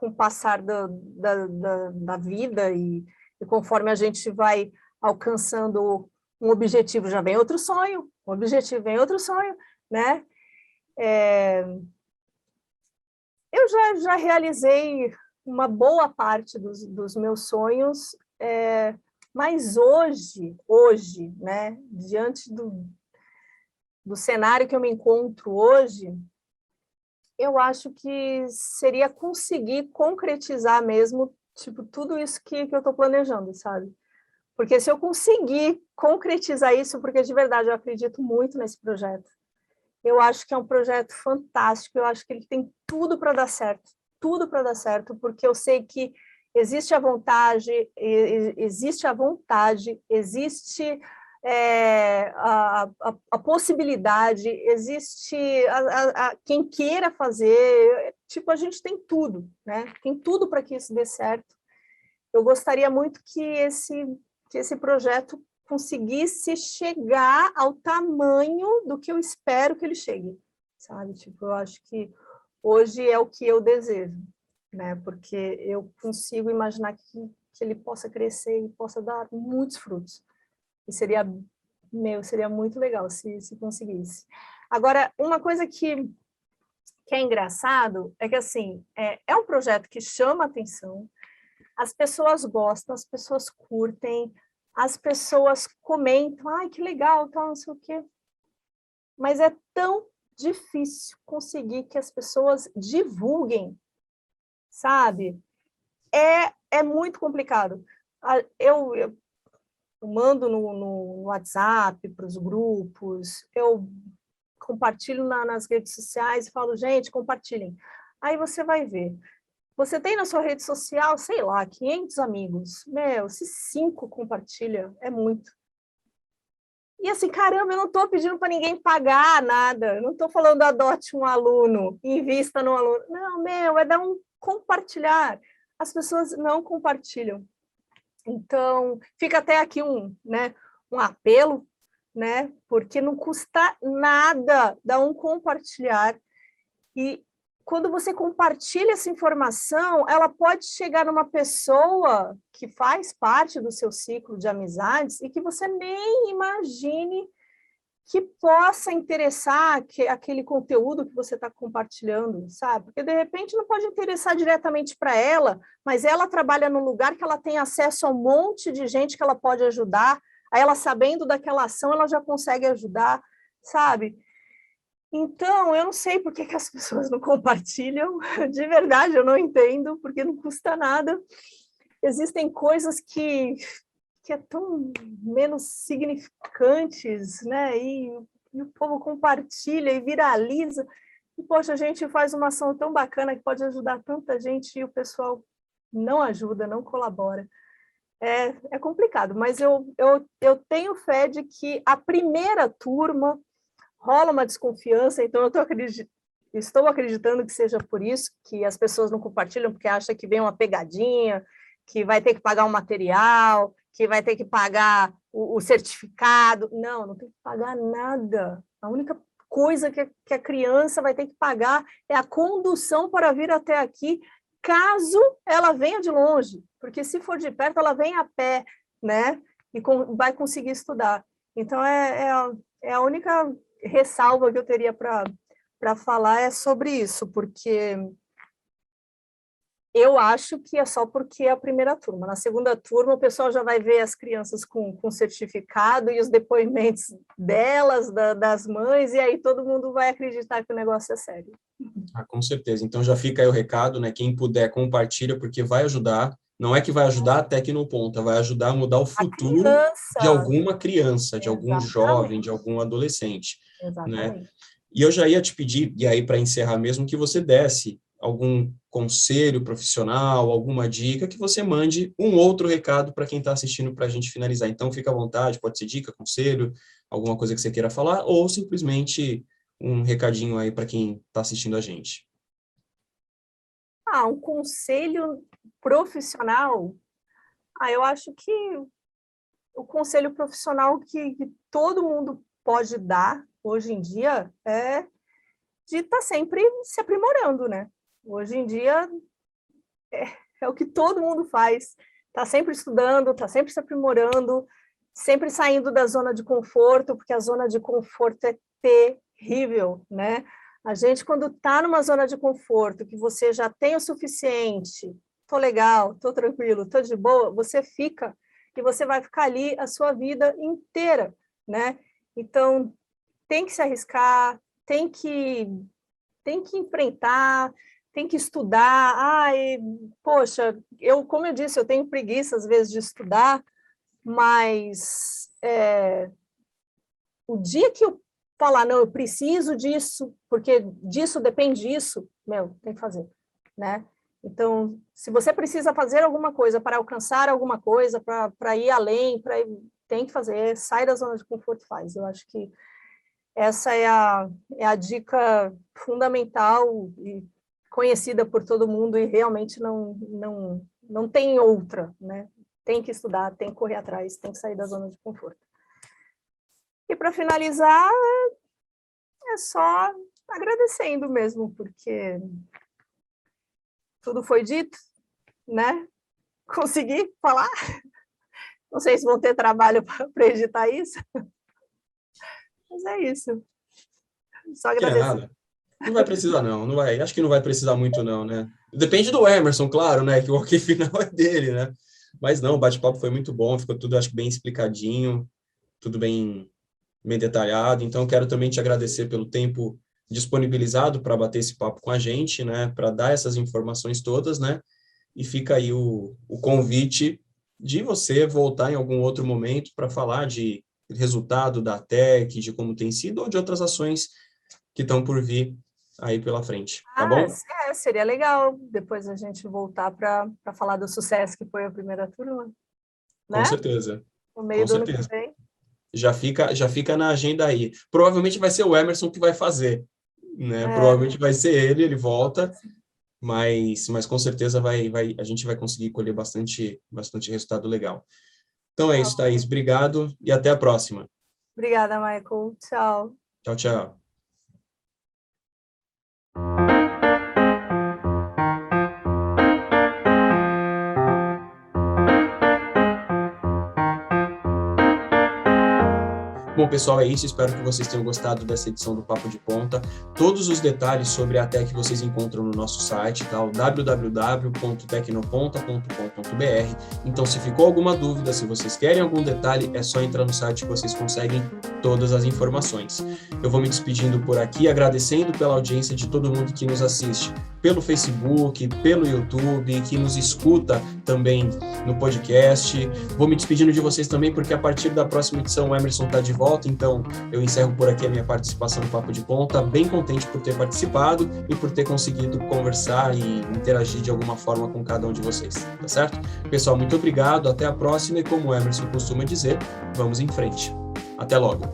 o passar da vida e conforme a gente vai alcançando um objetivo, já vem outro sonho, um objetivo vem outro sonho, né? Eu já realizei uma boa parte dos meus sonhos, mas hoje, né, diante do cenário que eu me encontro hoje, eu acho que seria conseguir concretizar mesmo, tipo, tudo isso que eu estou planejando, sabe? Porque se eu conseguir concretizar isso, porque de verdade eu acredito muito nesse projeto, eu acho que é um projeto fantástico, eu acho que ele tem tudo para dar certo, porque eu sei que existe a vontade, existe a possibilidade, existe quem queira fazer, tipo, a gente tem tudo, né? Tem tudo para que isso dê certo. Eu gostaria muito que esse projeto conseguisse chegar ao tamanho do que eu espero que ele chegue, sabe? Tipo, eu acho que hoje é o que eu desejo, né? Porque eu consigo imaginar que ele possa crescer e possa dar muitos frutos. E seria muito legal se conseguisse. Agora, uma coisa que é engraçado é que, assim, é um projeto que chama atenção, as pessoas gostam, as pessoas curtem, as pessoas comentam, ai, que legal, tal, não sei o quê. Mas é tão difícil conseguir que as pessoas divulguem, sabe? É muito complicado. Eu mando no WhatsApp para os grupos, eu compartilho nas redes sociais e falo, gente, compartilhem. Aí você vai ver. Você tem na sua rede social, sei lá, 500 amigos. Meu, se 5 compartilha, é muito. E assim, caramba, eu não estou pedindo para ninguém pagar nada. Eu não estou falando adote um aluno, invista no aluno. Não, meu, é dar um compartilhar. As pessoas não compartilham. Então, fica até aqui um apelo, né? Porque não custa nada dar um compartilhar. E quando você compartilha essa informação, ela pode chegar numa pessoa que faz parte do seu ciclo de amizades e que você nem imagine que possa interessar aquele conteúdo que você está compartilhando, sabe? Porque, de repente, não pode interessar diretamente para ela, mas ela trabalha num lugar que ela tem acesso a um monte de gente que ela pode ajudar, aí ela, sabendo daquela ação, ela já consegue ajudar, sabe? Então, eu não sei por que as pessoas não compartilham, de verdade, eu não entendo, porque não custa nada. Existem coisas que é tão menos significantes, né? E o povo compartilha e viraliza. E, poxa, a gente faz uma ação tão bacana que pode ajudar tanta gente e o pessoal não ajuda, não colabora. É complicado, mas eu tenho fé de que a primeira turma rola uma desconfiança, então eu estou acreditando que seja por isso que as pessoas não compartilham, porque acham que vem uma pegadinha, que vai ter que pagar um material, que vai ter que pagar o certificado. Não tem que pagar nada. A única coisa que a criança vai ter que pagar é a condução para vir até aqui, caso ela venha de longe, porque se for de perto, ela vem a pé, né? E vai conseguir estudar. Então, é a única ressalva que eu teria para falar é sobre isso, porque eu acho que é só porque é a primeira turma. Na segunda turma, o pessoal já vai ver as crianças com certificado e os depoimentos delas, das mães, e aí todo mundo vai acreditar que o negócio é sério. Com certeza. Então já fica aí o recado, né? Quem puder, compartilha, porque vai ajudar. Não é que vai ajudar até que no ponta, vai ajudar a mudar o futuro de alguma criança, de algum jovem, de algum adolescente. Exatamente. Né? E eu já ia te pedir, e aí para encerrar mesmo, que você desse algum conselho profissional, alguma dica, que você mande um outro recado para quem está assistindo para a gente finalizar. Então, fica à vontade, pode ser dica, conselho, alguma coisa que você queira falar, ou simplesmente um recadinho aí para quem está assistindo a gente. Um conselho profissional? Eu acho que o conselho profissional que todo mundo pode dar hoje em dia é de estar sempre se aprimorando, né? Hoje em dia é o que todo mundo faz, está sempre estudando, está sempre se aprimorando, sempre saindo da zona de conforto, porque a zona de conforto é terrível, né? A gente, quando está numa zona de conforto, que você já tem o suficiente, tô legal, tô tranquilo, tô de boa, você fica, e você vai ficar ali a sua vida inteira, né? Então, tem que se arriscar, tem que enfrentar, tem que estudar. Poxa, como eu disse, eu tenho preguiça, às vezes, de estudar, mas o dia que eu falar, não, eu preciso disso, porque disso depende disso, tem que fazer, né? Então, se você precisa fazer alguma coisa para alcançar alguma coisa, para ir além, tem que fazer, sai da zona de conforto e faz. Eu acho que essa é a dica fundamental e conhecida por todo mundo, e realmente não tem outra, né? Tem que estudar, tem que correr atrás, tem que sair da zona de conforto. E para finalizar, é só agradecendo mesmo, porque tudo foi dito, né? Consegui falar. Não sei se vão ter trabalho para editar isso. Mas é isso. Só agradecer. Nada. Não vai precisar, não vai. Acho que não vai precisar muito, não, né? Depende do Emerson, claro, né? Que o ok final é dele, né? Mas não, o bate-papo foi muito bom, ficou tudo, acho que, bem explicadinho, tudo bem detalhado. Então, quero também te agradecer pelo tempo disponibilizado para bater esse papo com a gente, né? Para dar essas informações todas, né? E fica aí o convite de você voltar em algum outro momento para falar de resultado da TEC, de como tem sido, ou de outras ações que estão por vir aí pela frente, tá bom? Seria legal depois a gente voltar para falar do sucesso que foi a primeira turma, né? Com certeza. No meio do ano que vem. Já fica na agenda aí. Provavelmente vai ser o Emerson que vai fazer, né? Provavelmente vai ser ele volta, mas com certeza a gente vai conseguir colher bastante resultado legal. Então é isso, Thaís. Obrigado e até a próxima. Obrigada, Michael. Tchau. Tchau, tchau. Bom, pessoal, é isso. Espero que vocês tenham gostado dessa edição do Papo de Ponta. Todos os detalhes sobre a TEC vocês encontram no nosso site, tá? O www.tecnoponta.com.br. Então, se ficou alguma dúvida, se vocês querem algum detalhe, é só entrar no site que vocês conseguem todas as informações. Eu vou me despedindo por aqui, agradecendo pela audiência de todo mundo que nos assiste pelo Facebook, pelo YouTube, que nos escuta também no podcast. Vou me despedindo de vocês também, porque a partir da próxima edição o Emerson está de volta, então eu encerro por aqui a minha participação no Papo de Ponta, bem contente por ter participado e por ter conseguido conversar e interagir de alguma forma com cada um de vocês, tá certo? Pessoal, muito obrigado, até a próxima e como o Emerson costuma dizer, vamos em frente. Até logo!